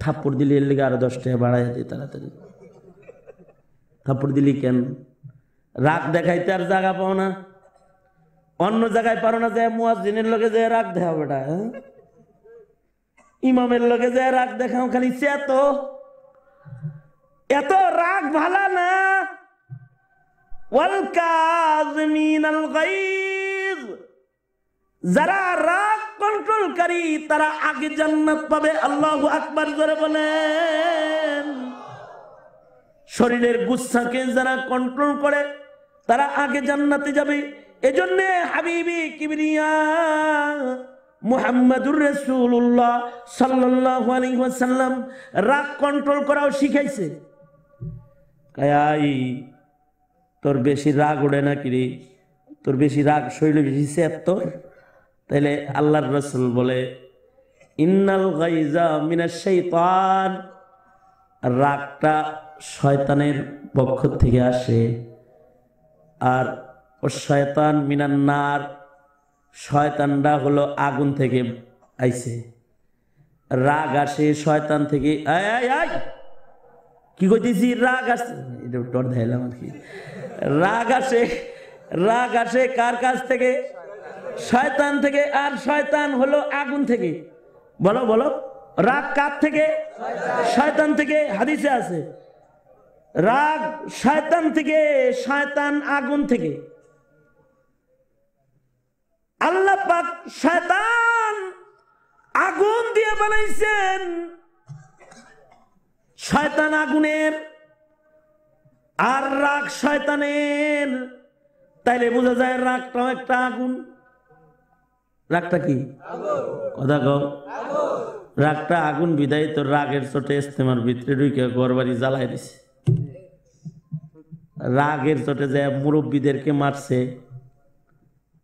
Speaker 1: থাপ্পড় দিলি, এর লেগে আরো 10 টাকা বাড়াই দিই তাড়াতাড়ি। থাপ্পড় দিলি কেন? রাগ দেখাইতে আর জায়গা পাও না? অন্য জায়গায় পারো না যে মুয়াজ্জিনের লগে যে রাগ দেখাও বেটা, ইমামের লগে যে রাগ দেখাও, খালি সে এত রাগ ভালা না। ওয়াল কাযিমিনাল গায়জ, যারা রাগ কন্ট্রোলকারী তারা আগে জান্নাত পাবে। আল্লাহু আকবার জোরে বলেন। শরীরের গুচ্ছাকে যারা কন্ট্রোল করে তারা আগে জান্নাতে যাবে। এজন্য হাবিবি কিবরিয়া মুহাম্মাদুর রাসূলুল্লাহ সাল্লাল্লাহু আলাইহি ওয়াসাল্লাম রাগ কন্ট্রোল করাও শিখাইছে। কায়াই তোর বেশি রাগ ওঠে না কিরে? তোর বেশি রাগ শরীরে বেশি তোর? তাইলে আল্লাহর রাসূল বলে ইন্নাল গাইজা মিনাশ শাইতান, রাগটা শয়তানের পক্ষ থেকে আসে। আর ও শয়তান মিনান নার, শয়তানটা হলো আগুন থেকে আইছে। রাগ আসে শয়তান থেকে। কি কইতেছি? রাগ আসে, এটা ডর দেখাইলাম আর কি। রাগ আসে কার কাছ থেকে? শয়তান থেকে। আর শয়তান হলো আগুন থেকে। বলো বলো, রাগ কার থেকে? শয়তান থেকে। হাদিসে আছে রাগ শয়তান থেকে, শয়তান আগুন থেকে। আল্লাহ পাক শয়তান আগুন দিয়ে বানাইছেন, শয়তান আগুনের আর রাগ শয়তানের। তাইলে বোঝা যায় রাগটাও একটা আগুন। রাগটা কি? কথা কও। রাগটা আগুন বিদায় তো রাগের চোটে ইস্তেমার ভিতরে ঢুকে ঘর বাড়ি জ্বালাই দিছে। রাগের চোটে যায় মুরব্বীদেরকে মারছে।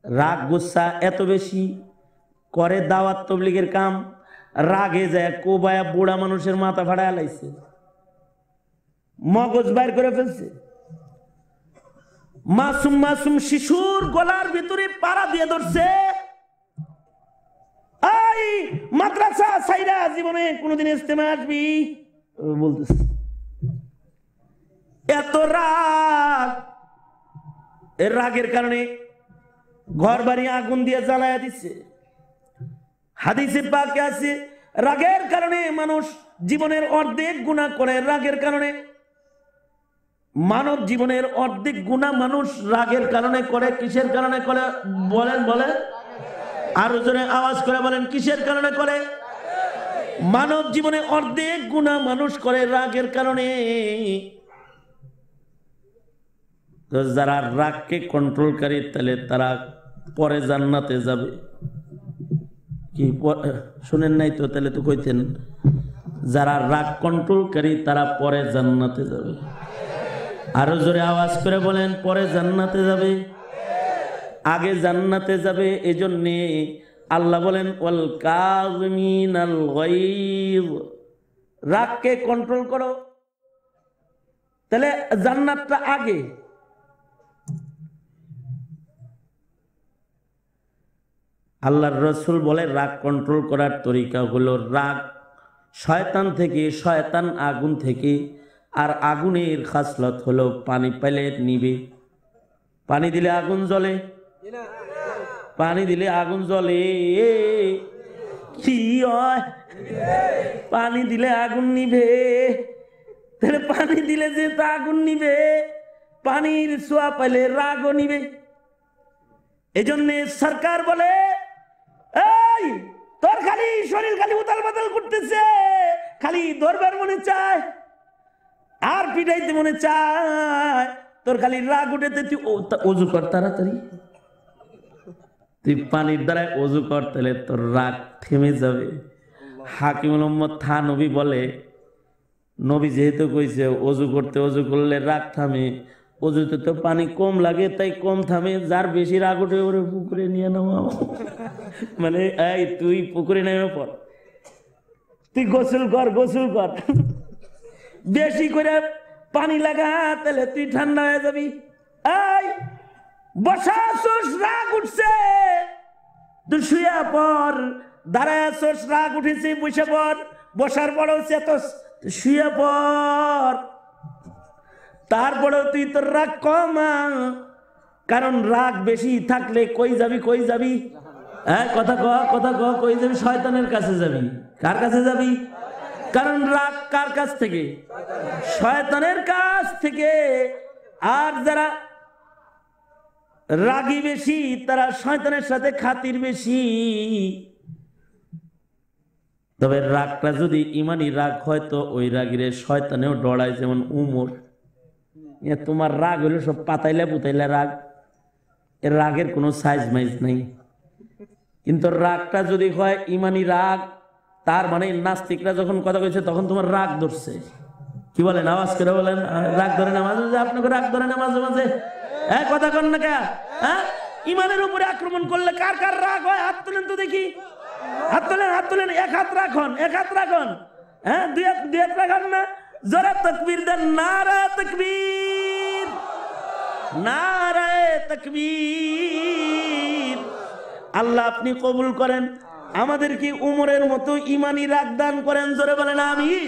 Speaker 1: রাগ গুচ্ছা এত বেশি করে দাওয়াত তবলিগের কাম, রাগে যায় কোবায়া বুড়া মানুষের মাথা ফাড়ায় লাইছে, মগজ বাইর করে ফেলছে। মাসুম মাসুম শিশুর গলার ভিতরে পাড়া দিয়ে ধরছে। এই মাদ্রাসা সাইরা জীবনে কোনদিন ইস্তেমা আসবি বলতেছে। এত রাগ, এর রাগের কারণে ঘর বাড়ি আগুন দিয়ে জ্বালায়া দিচ্ছে। হাদিসে পাকে আছে রাগের কারণে মানুষ জীবনের অর্ধেক গুনাহ করে। রাগের কারণে মানব জীবনের অর্ধেক গুনাহ মানুষ রাগের কারণে করে। কিসের কারণে করে বলেন? বলেন আরো জোরে আওয়াজ করে বলেন, কিসের কারণে করে? মানব জীবনে অর্ধেক গুনাহ মানুষ করে রাগের কারণে। তো যারা রাগকে কন্ট্রোল করে তাহলে তারা পরে জান্নাতে যাবে। কি শুনেন নাই তো? তাহলে তো কইতেন, যারা রাগ কন্ট্রোল করে তারা পরে জান্নাতে যাবে। আরো জোরে আওয়াজ করে বলেন, পরে জান্নাতে যাবে। আগে জান্নাতে যাবে। এজন্য আল্লাহ বলেন ওয়াল কাযিমিনাল গায়জ, রাগকে কন্ট্রোল করো। তাহলে জান্নাতটা আগে। আল্লাহর রাসূল বলে রাগ কন্ট্রোল করার তরিকা হলো রাগ শয়তান থেকে, শয়তান আগুন থেকে। আর আগুনের খাসলত হলো পানি পাইলে নিবে। পানি দিলে আগুন জ্বলে, পানি দিলে আগুন জ্বলে। কি হয়? পানি দিলে আগুন নিবে। তাহলে পানি দিলে যে তা আগুন নিবে, পানির ছোঁয়া পাইলে রাগও নিবে। এজন্য সরকার বলে এই তোর খালি শরীর খালি উতাল পাতাল করতেছে, খালি দরবার মনে চায় আর পিটাইতে মনে চায়, তোর খালি রাগ উঠেতে তুই ওযু কর তাড়াতাড়ি। তুই পানির দ্বারা ওযু কর, তাহলে তোর রাগ থেমে যাবে। হাকিমুল উম্মত থানবী বলে, নবী যেহেতু কইছে অজু করতে, অজু করলে রাগ থামে, অজুতে তো পানি কম লাগে তাই কম থামে, যার বেশি রাগ উঠে ওরে পুকুরে নিয়ে নাও। মানে এই তুই পুকুরে নেমে পড়, তুই গোসল কর, গোসল কর, বেশি করে পানি লাগা, তাহলে তুই ঠান্ডা হয়ে যাবি। এই বসা আসোস, রাগ উঠছে, তুই শুয়ে পড়, দাঁড়ায় আসোস, রাগ উঠেছে, বসে পড়, বসার পরেও চেতস, শুয়ে পড়, তারপরেও তুই তোর রাগ কমা, কারণ রাগ বেশি থাকলে কই যাবি, কই যাবি? হ্যাঁ কথা কহ, কথা কহ, কই যাবি? শয়তানের কাছে যাবি। কার কাছে যাবি? কারণ রাগ কার কাছ থেকে? শয়তানের কাছ থেকে। আর যারা রাগী বেশি তারা শয়তানের সাথে খাতির বেশি। তবে রাগটা যদি ইমানি রাগ হয় তো ওই রাগিরে শয়তানেও ডরায়, যেমন উমর। তোমার রাগ হইলো সব পাতাইলা পুতাইলা রাগ, এর রাগের কোনো সাইজ মাইজ নাই। কিন্তু রাগটা যদি হয় ইমানি রাগ, তার মানে নাস্তিকরা যখন কথা কইছে তখন তোমার রাগ ধরছে। কি বলেন? আওয়াজ করে বলেন, রাগ ধরে না মাঝে মাঝে? আপনাকে রাগ ধরে না মাঝে মাঝে? হ্যাঁ কথা কন না কে? হ্যাঁ, ইমানের উপরে আক্রমণ করলে কার কার রাগ হয়? হাত তোলেন তো দেখি, হাত তোলেন, হাত তোলেন। এক হাত রাখন, এক হাত রাখন। হ্যাঁ, দুই হাত রাখন না? জোরে তাকবীর দেন, নারে তাকবীর, নারে তাকবীর। আল্লাহ আপনি কবুল করেন, আমাদের কি উমরের মতো ইমানি রাগ দান করেন, জোরে বলেন আমিন।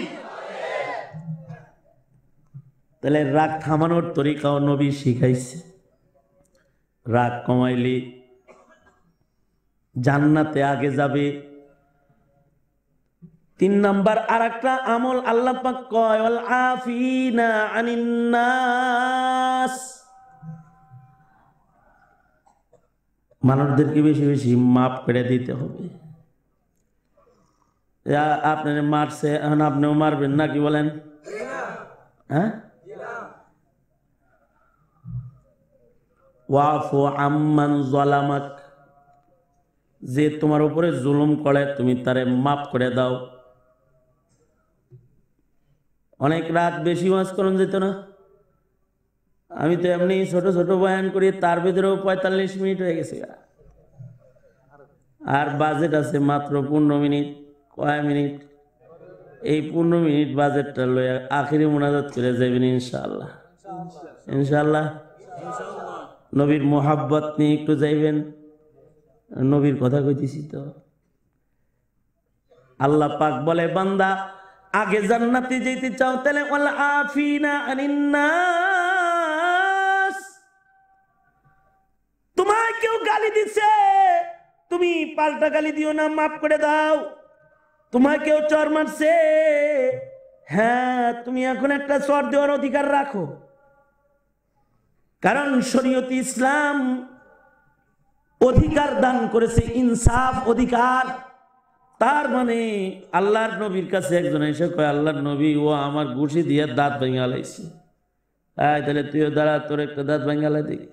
Speaker 1: তাহলে রাগ থামানোর তরিকাও নবী শিখাইছে। রাগ কমাইলে জান্নাতে আগে যাবে। 3 নাম্বার আর একটা আমল আল্লাহ পাক কয়, ওয়াল আফিনা আনিন নাস, মানুষদেরকে বেশি বেশি মাফ করে দিতে হবে। আপনার মারছে, এখন আপনিও মারবেন না, কি বলেন? হ্যাঁ, ওয়াফু আম্মান যালামাক, যে তোমার উপরে জুলুম করে তুমি তারে মাফ করে দাও। অনেক রাত বেশি ওয়াজ করুন যেত না? আমি তো এমনি ছোট ছোট বয়ান করি, তার ভিতরেও 45 মিনিট হয়ে গেছে, আর বাজেট আছে মাত্র 15 মিনিট। কয় মিনিট? এই 15 মিনিট বাজেটটা লইয়া আখিরি মুনাজাত করে যাবেন ইনশাআল্লাহ। ইনশাআল্লাহ নবীর মোহাব্বত নিয়ে একটু যাইবেন। নবীর কথা কইতেছি তো। আল্লাহ পাক বলে, বান্দা আগে জান্নাতে যেতে চাও তাহলে ওয়াল আফিনা আনিন নাস, তোমায় কেউ গালি দিছে তুমি পাল্টা গালি দিও না, মাফ করে দাও। তোমায় কেউ চর মারছে, হ্যাঁ তুমি এখন একটা চর দেওয়ার অধিকার রাখো, কারণ শরীয়ত ইসলাম অধিকার দান করেছে, ইনসাফ অধিকার। তার মানে আল্লাহর নবীর কাছে একজন এসে কয়, আল্লাহর নবী, ও আমার ঘুষি দিয়ে দাঁত ভেঙে আলাইছে, তাহলে তুইও দাঁড়া, তোর একটা দাঁত ভেঙে আলাই দেখি।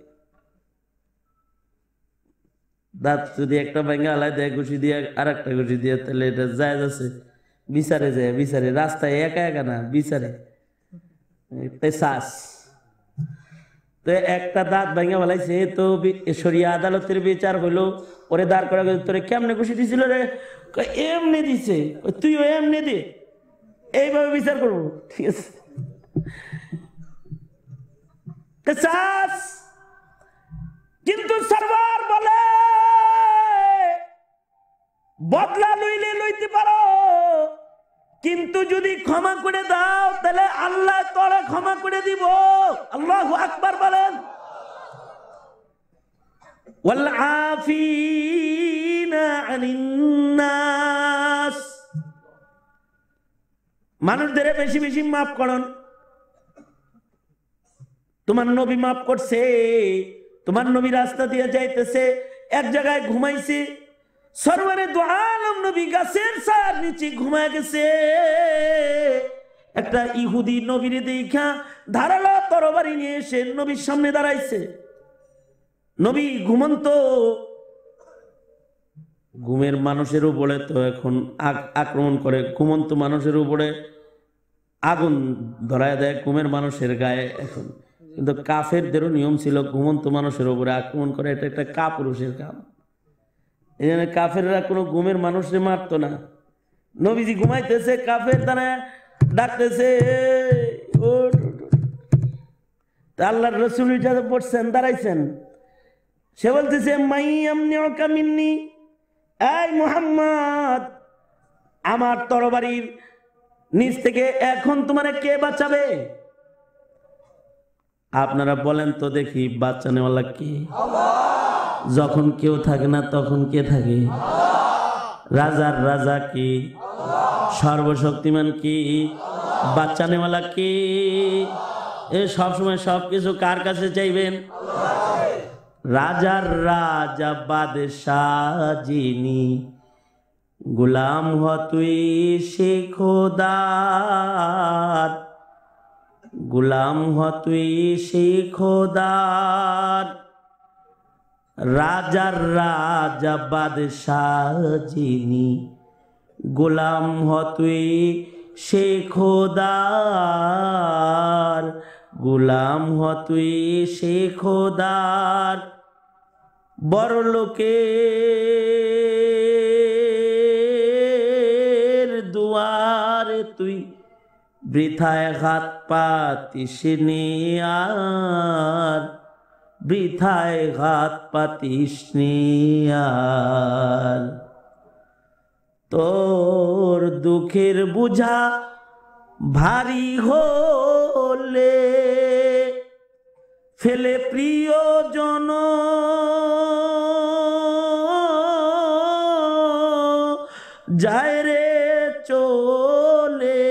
Speaker 1: দাঁত যদি একটা ভেঙে আলাই দেয় ঘুষি দিয়ে, আর একটা ঘুষি দিয়ে, তাহলে এটা জায়েজ আছে? বিচারে যায়, বিচারে রাস্তায় একা একা না, বিচারে পেশাস। তো একটা দাঁত ভেঙে ফেলাইছে, তো শরিয়া আদালতের বিচার হইলো, ওরে দাঁড় করা গেল। তোরে কেমনে ঘুষি দিছিল রে? এমনি দিছে। তুইও এমনি দে, এইভাবে বিচার করবো, ঠিক আছে? কিন্তু সরওয়ার বলে, বদলা লইলে লইতে পারো, কিন্তু যদি ক্ষমা করে দাও তাহলে আল্লাহ তোরা ক্ষমা করে দিব। আল্লাহু আকবার বলেন। ওয়াল আফিনা আনিন নাস, মানুষদের বেশি বেশি মাফ করুন। তোমার নবী মাফ করছে। তোমার নবী রাস্তা দিয়ে যাইতেছে, এক জায়গায় ঘুমাইছে, সরওয়ারে দু আলম নবী গাছের ছায়ার নিচে ঘুমায় গেছে। একটা ইহুদি নবীরে দেখা ধারালো তরবারি নিয়ে এসে নবীর সামনে দাঁড়াইছে। নবী ঘুমন্ত ঘুমের মানুষের উপরে তো এখন আক্রমণ করে, ঘুমন্ত মানুষের উপরে আগুন ধরায় দেয় ঘুমের মানুষের গায়ে এখন। কিন্তু কাফেরদেরও নিয়ম ছিল ঘুমন্ত মানুষের উপরে আক্রমণ করে, এটা একটা কাপুরুষের কাম। এই জন্য কাফেররা কোনো ঘুমের মানুষকে মারতো না। নবীজি ঘুমাইতেছে, কাফের তারা ডাকতেছে আল্লাহর রাসূল উঠে পড়ছেন, দাঁড়াইছেন। সে বলতেছে মাইয়ামনিউকা মিন্নি, এই মুহাম্মদ আমার তরবারির নিচ থেকে এখন তোমারে কে বাঁচাবে? আপনারা বলেন তো দেখি, বাঁচানেওয়ালা কে? যখন কেউ থাকে না তখন কে থাকে? রাজার রাজা কি? সর্বশক্তিমান কি? বাঁচানেওয়ালা কি? এ সবসময় সবকিছু কার কাছে চাইবেন? রাজার রাজা বাদশাহ যিনি, গুলাম হ তুই সে খোদার, গুলাম হ তুই সে খোদার। রাজার রাজা বাদশাহ যিনি, গোলাম হ তুই সে খোদার, গোলাম হ তুই সে খোদার। বড় লোকের দুয়ারে তুই বৃথায় হাত পাতিস নে আর, বৃথায় হাত পাতিস নে আর। তোর দুঃখের বোঝা ভারী হলে ফেলে প্রিয়জন যায় রে চলে,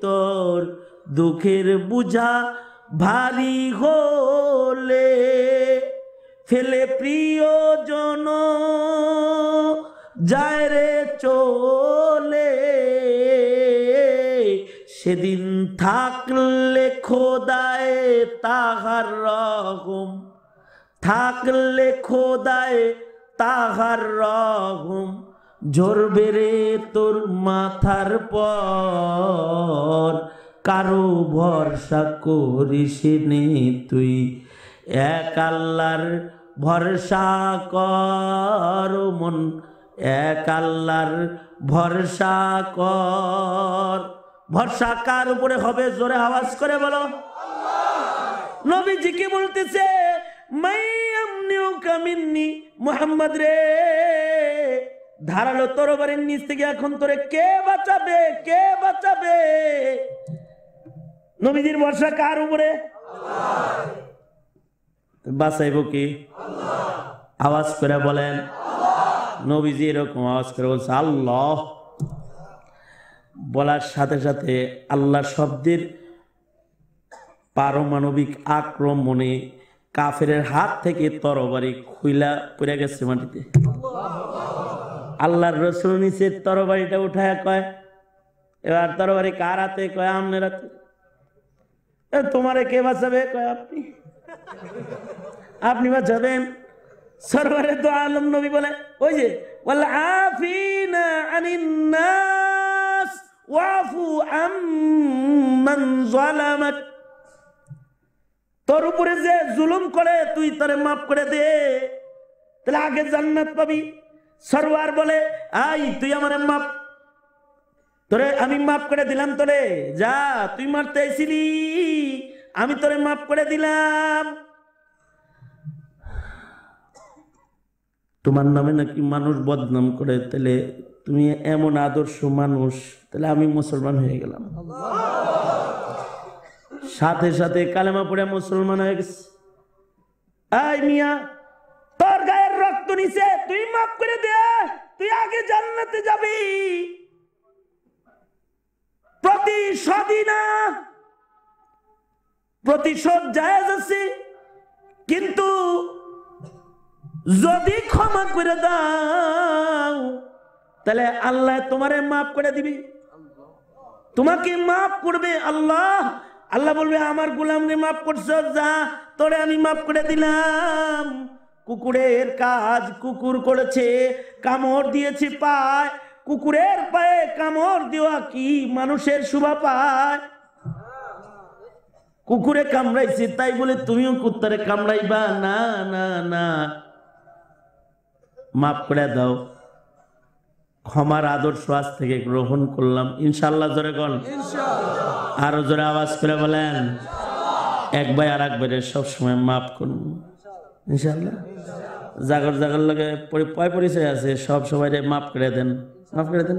Speaker 1: তোর দুঃখের বোঝা ভারী হলে ফেলে প্রিয়জন যায় রে চলে। সেদিন থাকলে খোদায় তাহার রহম, থাকলে খোদায় তাহার রহম ঝরবে রে তোর মাথার পর। কারো ভরসা করিস নে তুই, এক আল্লাহর ভরসা কর মন, এক আল্লাহর ভরসা কর। ভরসা কার উপরে হবে? জোরে আওয়াজ করে বলো। নবীজি কি বলতেছে? মাইয়ামনিউকা মিন্নি, মুহাম্মদ রে ধারালো তরবারির নিচ থেকে এখন তোরে কে বাঁচাবে? কে বাঁচাবে? নবীজির ভরসা কার উপরে? বাঁচাইব কি? আওয়াজ করে বলেন। নবীজি এরকম আওয়াজ করে বলছে আল্লাহ। বলার সাথে সাথে আল্লাহ শব্দের পারমাণবিক আক্রমণে কাফেরের হাত থেকে তরবারি খুইলা পড়ে গেছে মাটিতে। আল্লাহর রাসূল নিচে তরবারিটা উঠায় কয়, এবার তরবারি কার হাতে? কয় আমনের হাতে। তোমারে কে বাঁচাবে? কয় আপনি। আপনি বাঁচাবেন? সরওয়ারে দো আলম নবী বলে, ওই যে ওয়াল আফিনা আনিন নাস ওয়াফু আম্মান যালামাক, তোর উপরে যে জুলুম করে তুই তারে মাফ করে দে, তাহলে আগে জান্নাত পাবি। সরওয়ার বলে, আই তুই আমারে মাফ, তোরে আমি মাফ করে দিলাম, তোরে যা, তুই মারতে আইছিলি, আমি তোরে মাফ করে দিলাম। তোমার নামে নাকি মানুষ বদনাম করে, তাহলে তুমি এমন আদর্শ মানুষ, তাহলে আমি মুসলমান হয়ে গেলাম। সাথে সাথে কালেমা পড়ে মুসলমান হয়ে গেছে। আই মিয়া, তোর গায়ের রক্ত নিছে, তুই মাফ করে দে, তুই আগে জান্নাতে যাবি। প্রতিশোধই না, প্রতিশোধ জায়েজ আছে, কিন্তু যদি ক্ষমা করে দাও তাহলে আল্লাহ তোমারে মাফ করে দিবি, তোমাকে মাফ করবে আল্লাহ। আল্লাহ বলবে আমার গোলামকে মাফ করছো, যা তোরে আমি মাফ করে দিলাম। কুকুরের কাজ কুকুর করেছে, কামড় দিয়েছে পায়। কুকুরের পায়ে কামড় দেওয়া কি মানুষের শোভা পায়? কুকুরে কামড়াইছে তাই বলে তুমিও কুত্তারে কামড়াইবা? না না না, মাফ করে দাও। ক্ষমার আদর্শ আজ থেকে গ্রহণ করলাম ইনশাআল্লাহ। জোরে বল আরো জোরে আওয়াজ করে বলেন, এক ভাই আর এক ভাইয়ের সবসময় মাফ করুন ইনশাআল্লাহ। জাগর জাগর লগে পরিচয় আছে, সব সবাই মাফ করে দেন, মাফ করে দেন,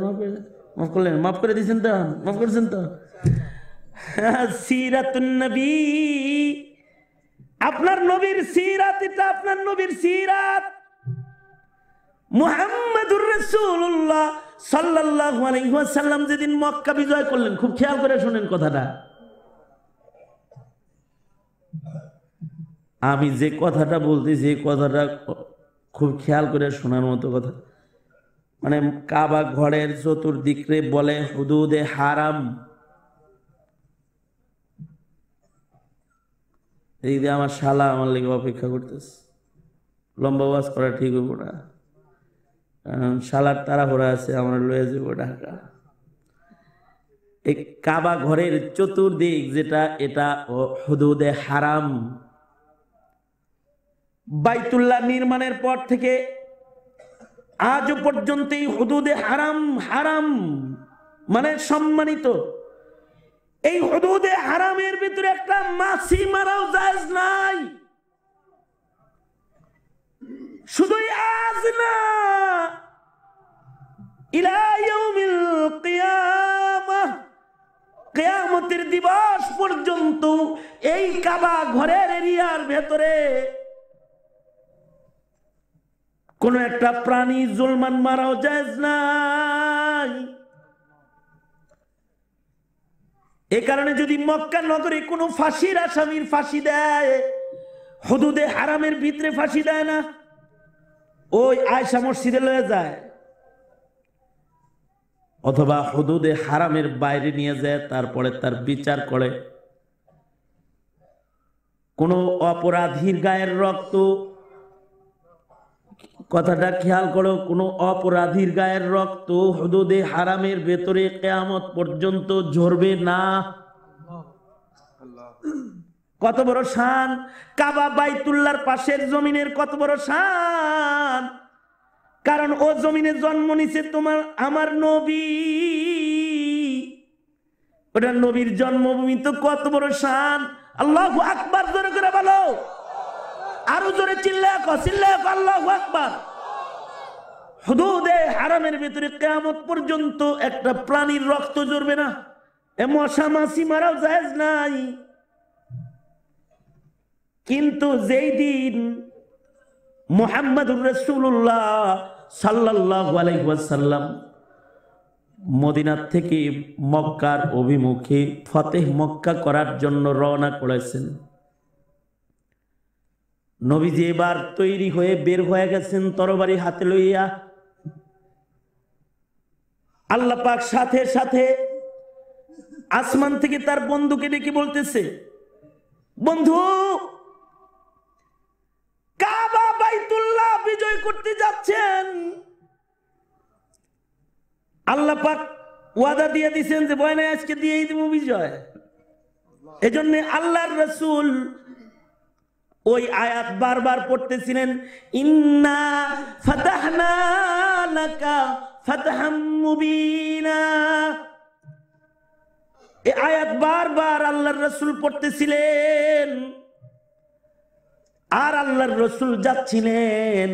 Speaker 1: মাফ করলেন, মাফ করে দিয়েছেন তো, মাফ করেছেন তো। সিরাতুন নবী, আপনার নবীর সিরাত, এটা আপনার নবীর সিরাত। মুহাম্মাদুর রাসূলুল্লাহ সাল্লাল্লাহু আলাইহি ওয়াসাল্লাম যেদিন মক্কা বিজয় করলেন, খুব খেয়াল করে শুনেন কথাটা। আমি যে কথাটা বলতেছি এই কথাটা খুব খেয়াল করে শোনার মতো কথা। মানে কাবা ঘরের চতুর্দিকে বলে হুদুদে হারাম। এই যে আমার শালা আমার লেগে অপেক্ষা করতেছে, লম্বা ওয়াজ করা ঠিক হইব না, শালার তাড়াহুড়া আছে, আমার লয়ে যাবো ঢাকা। এই কাবা ঘরের চতুর্দিক যেটা, এটা হুদুদে হারাম। বাইতুল্লাহ নির্মাণের পর থেকে আজও পর্যন্ত এই হুদুদে হারাম, হারাম মানে সম্মানিত। এই হুদুদে হারামের ভিতরে একটা মাছি মারাও জায়েজ নাই। শুধু আজ না, ইলা ইয়াউমিল কিয়ামাহ, কিয়ামতের দিবস পর্যন্ত এই কাবা ঘরের এরিয়ার ভেতরে কোন একটা প্রাণী জুলমান মারাও জায়েজ নাই। এ কারণে যদি মক্কা নগরে কোনো ফাঁসির আসামির ফাঁসি দেয়, হুদুদে হারামের ভিতরে ফাঁসি দেয় না, ওই আয়েশা মসজিদে লয়ে যায়, অথবা হুদুদে হারামের বাইরে নিয়ে যায়, তারপরে তার বিচার করে। কোন অপরাধীর গায়ের রক্ত, কথাটা খেয়াল করো, কোন অপরাধীর গায়ের রক্ত হুদুদে হারামের ভেতরে কিয়ামত পর্যন্ত ঝরবে না। কত বড় শান! কাবা বাইতুল্লাহর পাশের জমিনের কত বড় শান! কারণ ও জমিনে জন্ম নিছে তোমার আমার নবী, ওটা নবীর জন্মভূমি, তো কত বড় শান! আল্লাহু আকবার জোরে করে বলো, আরো জোরে চিল্লায় আল্লাহু আকবার। হুদুদে হারামের ভিতরে কিয়ামত পর্যন্ত একটা প্রাণীর রক্ত ঝরবে না, এ মশা মাছি মারাও জায়েজ নাই। কিন্তু যেই দিন মুহাম্মাদুর রাসূলুল্লাহ সাল্লাল্লাহু আলাইহি ওয়াসাল্লাম মদিনা থেকে মক্কার অভিমুখে ফতেহ মক্কা করার জন্য রওনা করেছেন, নবীজি এবার তৈরি হয়ে বের হয়ে গেছেন তরবারি হাতে লইয়া। আল্লাহ পাক সাথে সাথে আসমান থেকে তার বন্ধুকে ডেকে বলতেছে, বন্ধু, কাবা বাইতুল্লাহ বিজয় করতে যাচ্ছেন। আল্লাহ পাক ওয়াদা দিয়ে দিয়েছেন যে ভয় নাই, আজকে দিয়েই দেব বিজয়। এজন্য আল্লাহর রাসূল ওই আয়াত বারবার পড়তেছিলেন, ইন্না ফাতাহনা লাকা ফাতহাম মুবিনা। এই আয়াত বারবার আল্লাহর রাসূল পড়তেছিলেন, আর আল্লাহর রাসূল যাচ্ছিলেন।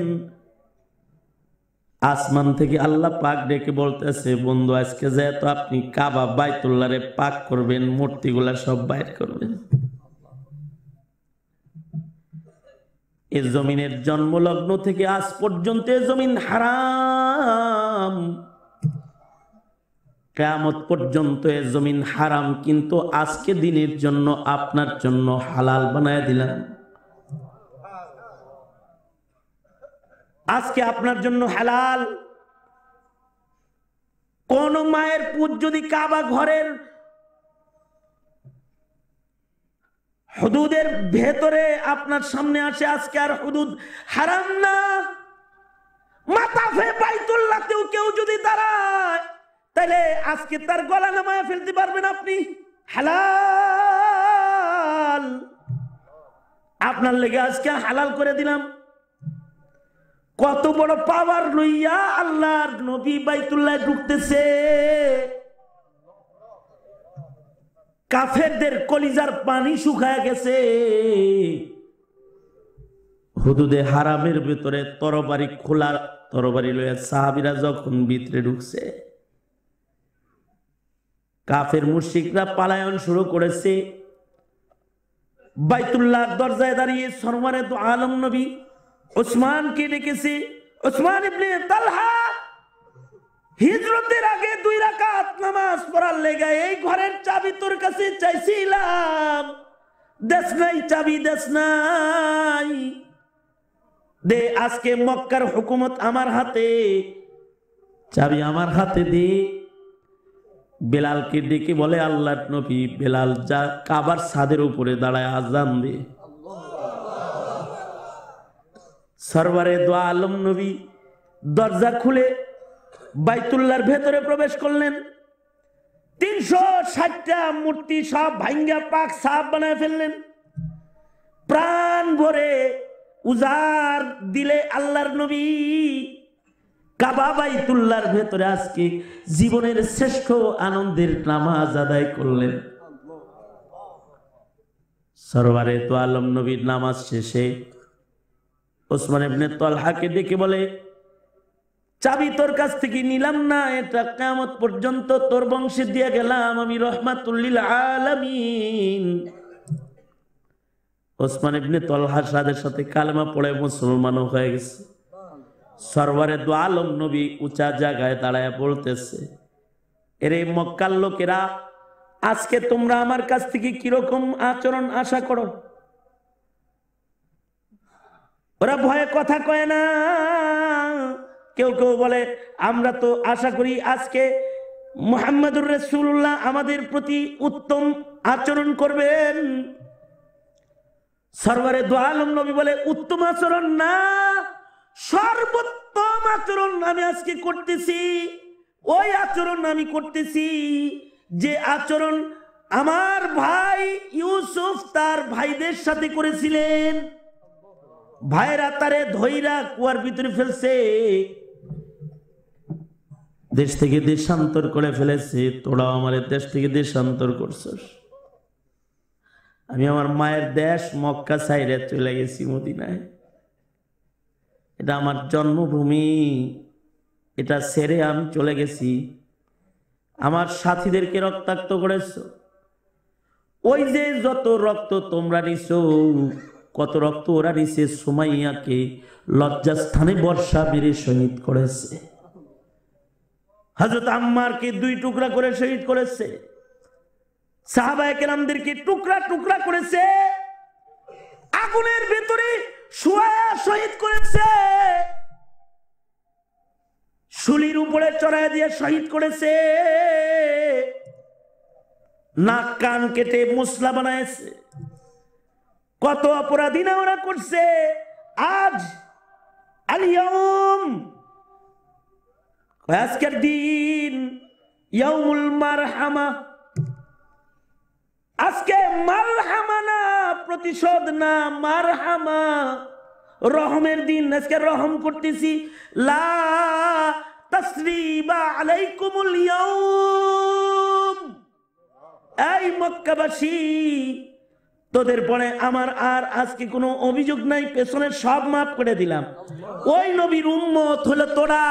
Speaker 1: আসমান থেকে আল্লাহ পাক ডেকে বলতেছে, বন্ধু, আজকে যেহেতু আপনি কাবা বাইতুল্লাহরে পাক করবেন, মূর্তিগুলা সব বাইর করবেন। এ জমিনের জন্মলগ্ন থেকে আজ পর্যন্ত এ জমিন হারাম, কিয়ামত পর্যন্ত এ জমিন হারাম, কিন্তু আজকে দিনের জন্য আপনার জন্য হালাল বানায় দিলাম। আজকে আপনার জন্য হালাল। কোন মায়ের পুত যদি কাবা ঘরের হুদুদের ভেতরে আপনার সামনে আসে, আজকে আর হুদুদ হারাম না। মাতাফে বাইতুল্লাহতেও কেউ যদি দাঁড়ায় তাহলে আজকে তার গলা নামায় ফেলতে পারবেন আপনি, হালাল। আপনার লেগে আজকে হালাল করে দিলাম। কত বড় পাওয়ার লইয়া আল্লাহর নবী বাইতুল্লাহ ঢুকতেছে। কাফেরদের কলিজার পানি শুকায় গেছে। হুদুদে হারামের ভিতরে তরবারি, খোলা তরবারি লইয়া সাহাবীরা যখন ভিতরে ঢুকছে, কাফের মুশরিকরা পালায়ন শুরু করেছে। বাইতুল্লাহ দরজায় দাঁড়িয়ে সরওয়ারে দু আলম নবী ওসমানকে ডেকেছে। ওসমান ইবনে তালহা হিজরতের আগে 2 রাকাত নামাজ পড়ার লেগে এই ঘরের চাবি তোর কাছে চাইছিলাম, দেশ নাই চাবি, দেশ নাই, দে আজকে মক্কার হুকুমত আমার হাতে, চাবি আমার হাতে দে। বেলালকে ডেকে বলে আল্লাহর নবী, বেলাল যা কাবার ছাদের উপরে দাঁড়ায় আযান দে। সরওয়ারে দু আলম নবী দরজা খুলে বাইতুল্লাহর ভেতরে প্রবেশ করলেন। 360টা মূর্তি সব ভাঙ্গা পাক সাফ বানায় ফেললেন। প্রাণ ভরে উজাড় দিলে আল্লাহর নবী কাবা বাইতুল্লাহর ভেতরে আজকে জীবনের শ্রেষ্ঠ আনন্দের নামাজ আদায় করলেন। সরওয়ারে দু আলম নবীর নামাজ শেষে ওসমান ইবনে তালহাকে ডেকে বলে, চাবি তোর কাছ থেকে নিলাম না, এটা কিয়ামত পর্যন্ত তোর বংশে দিয়ে গেলাম, আমি রাহমাতুল লিল আলামিন। ওসমান ইবনে তালহার সাথে কালেমা পড়ে মুসলমানও হয়ে গেছে। সরওয়ারে দু আলম নবী উঁচা জায়গায় দাঁড়ায় বলতেছে, এরে মক্কার লোকেরা, আজকে তোমরা আমার কাছ থেকে কিরকম আচরণ আশা করো? ওরা ভয়ে কথা কয় না। কেউ কেউ বলে, আমরা তো আশা করি আজকে মুহাম্মদুর রাসূলুল্লাহ আমাদের প্রতি উত্তম আচরণ করবেন। সরওয়ারে দু আলম নবী বলে, উত্তম আচরণ না, সর্বোত্তম আচরণ আমি আজকে করতেছি। ওই আচরণ আমি করতেছি যে আচরণ আমার ভাই ইউসুফ তার ভাইদের সাথে করেছিলেন। ভাইরা তারে ধইরা কুয়ার ভিতরে ফেলছে, দেশ থেকে দেশান্তর করে ফেলেছে। তোরাও আমার দেশ থেকে দেশান্তর করছস। আমি আমার মায়ের দেশ মক্কা ছাইরে চলে গেছি মদিনায়। এটা আমার জন্মভূমি, এটা ছেড়ে আমি চলে গেছি। আমার সাথীদেরকে রক্তাক্ত করেছ। ওই যে যত রক্ত তোমরা নিছো, কত রক্ত ওরা নিছে। সুমাইয়াকে লজ্জাস্থানে বর্ষা মেরে শহীদ করেছে। হযরত আম্মারকে 2 টুকরা করে শহীদ করেছে। সাহাবায়ে কেরামদেরকে টুকরা টুকরা করেছে। আগুনের ভেতরে শুয়ায়া শহীদ করেছে। শুলির উপরে চড়ায় দিয়ে শহীদ করেছে। নাক কান কেটে মুসলা বানাইছে। কত অপরাধী না ওরা করছে। আজ আল-ইয়াউম, আজকের দিন ইয়াউমুল মারহামা। আজকে মারহামা না, প্রতিশোধ না, মারহামা, রহমের দিন। আজকে রহম করতেছি। লা তাসরিবা আলাইকুমুল ইয়াউম। এই মক্কাবাসী, তোদের পরে আমার আর আজকে কোনো অভিযোগ নাই, পেছনে সব মাফ করে দিলাম। ওই নবীর উম্মত হলো তোরা।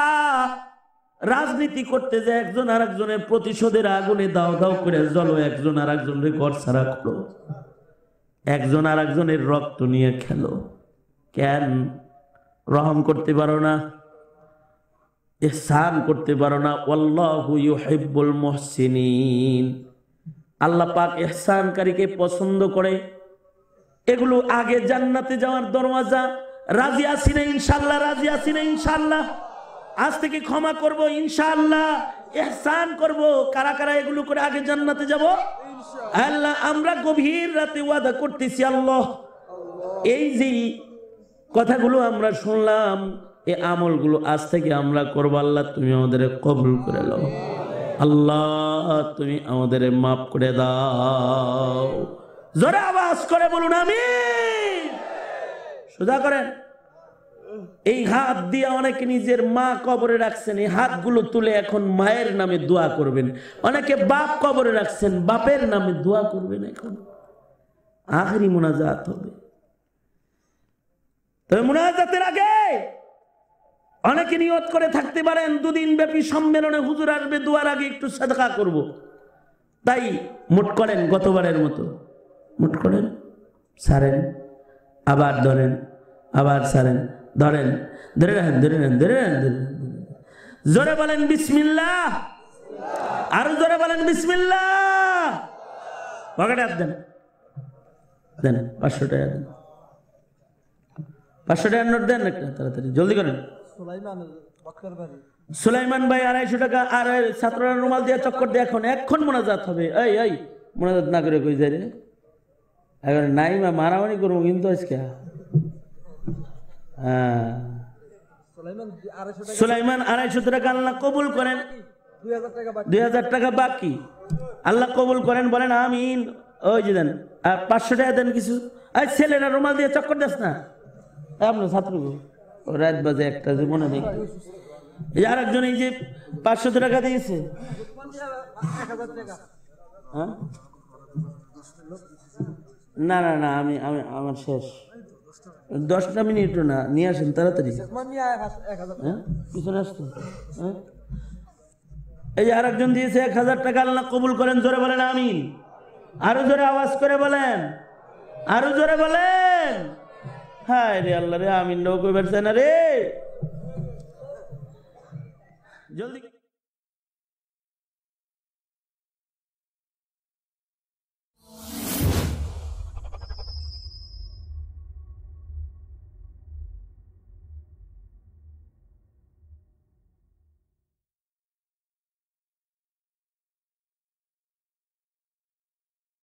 Speaker 1: রাজনীতি করতে যে একজন আর একজনের প্রতিশোধের আগুনে দাও দাও করে জ্বলো, একজন আর একজনের ঘর ছাড়া করো, একজন আর একজনের রক্ত নিয়ে খেলো। কেন রহম করতে পারো না? ইহসান করতে পারো না? আল্লাহু ইউহিব্বুল মুহসিনিন। আল্লাহ পাক ইহসানকারীকে পছন্দ করে। এগুলো আগে জান্নাতে যাওয়ার দরওয়াজা। রাজি আছি না ইনশাআল্লাহ? রাজি আছি না ইনশাআল্লাহ? আজ থেকে ক্ষমা করব ইনশাআল্লাহ, ইহসান করব। কারা কারা এগুলো করে আগে জান্নাতে যাব? আল্লাহ আমরা গভীর রাতে ওয়াদা করতেছি আল্লাহ এই যে কথাগুলো আমরা শুনলাম এই আমলগুলো আজ থেকে আমরা করবো আল্লাহ তুমি আমাদের কবুল করে নাও আল্লাহ তুমি আমাদের মাফ করে দাও জোরে আওয়াজ করে বলুন আমিন সোজা করেন এই হাত দিয়ে অনেকে নিজের মা কবরে রাখছেন এই হাতগুলো তুলে এখন মায়ের নামে দোয়া করবেন অনেকে বাপ কবরে রাখছেন বাপের নামে দোয়া করবেন এখন আখেরি মুনাজাত হবে তবে মুনাজাতের আগে অনেকে নিয়ত করে থাকতে পারেন দুদিন ব্যাপী সম্মেলনে হুজুর আসবে দোয়ার আগে একটু সাদকা করব তাই মুট করেন গতবারের মতো মুট করেন ছাড়েন আবার ধরেন আবার ছাড়েন ধরেন ধরে রাখেন ধরে নেন ধরে নেন জোরে বলেন বিসমিল্লাহ আরো জোরে বলেন বিসমিল্লাহ পকেটে হাত দেন দেন 500 টাকা দেন 500 টাকার নোট দেন একটা তাড়াতাড়ি জলদি করেন সুলাইমান ভাই 250 টাকা আর ছাত্ররা রুমাল দিয়ে চক্কর দিয়ে এখন মোনাজাত হবে এই এই মোনাজাত না করে কই যায় রে এখন নাই মা মারামারি করবো কিন্তু আজকে সুলাইমান 250 টাকা আল্লাহ কবুল করেন 2000 টাকা বাকি আল্লাহ কবুল করেন বলেন আমিন ওই যে দেন আর 500 টাকা দেন কিছু আর ছেলেরা রুমাল দিয়ে চক্কর দেস না আপনার ছাত্র রাত বাজে একটা যে মনে নেই এই আর একজন এই যে 500 টাকা দিয়েছে না না না আমি আমার শেষ 10টা মিনিটও না নিয়ে আসেন তাড়াতাড়ি পিছনে আসতো এই যে আর একজন দিয়েছে 1000 টাকা আল্লাহ কবুল করেন জোরে বলেন আমিন আরো জোরে আওয়াজ করে বলেন আরো জোরে বলেন হায় রে আল্লাহ রে আমিন নৌকো বেরছে না রে জলদি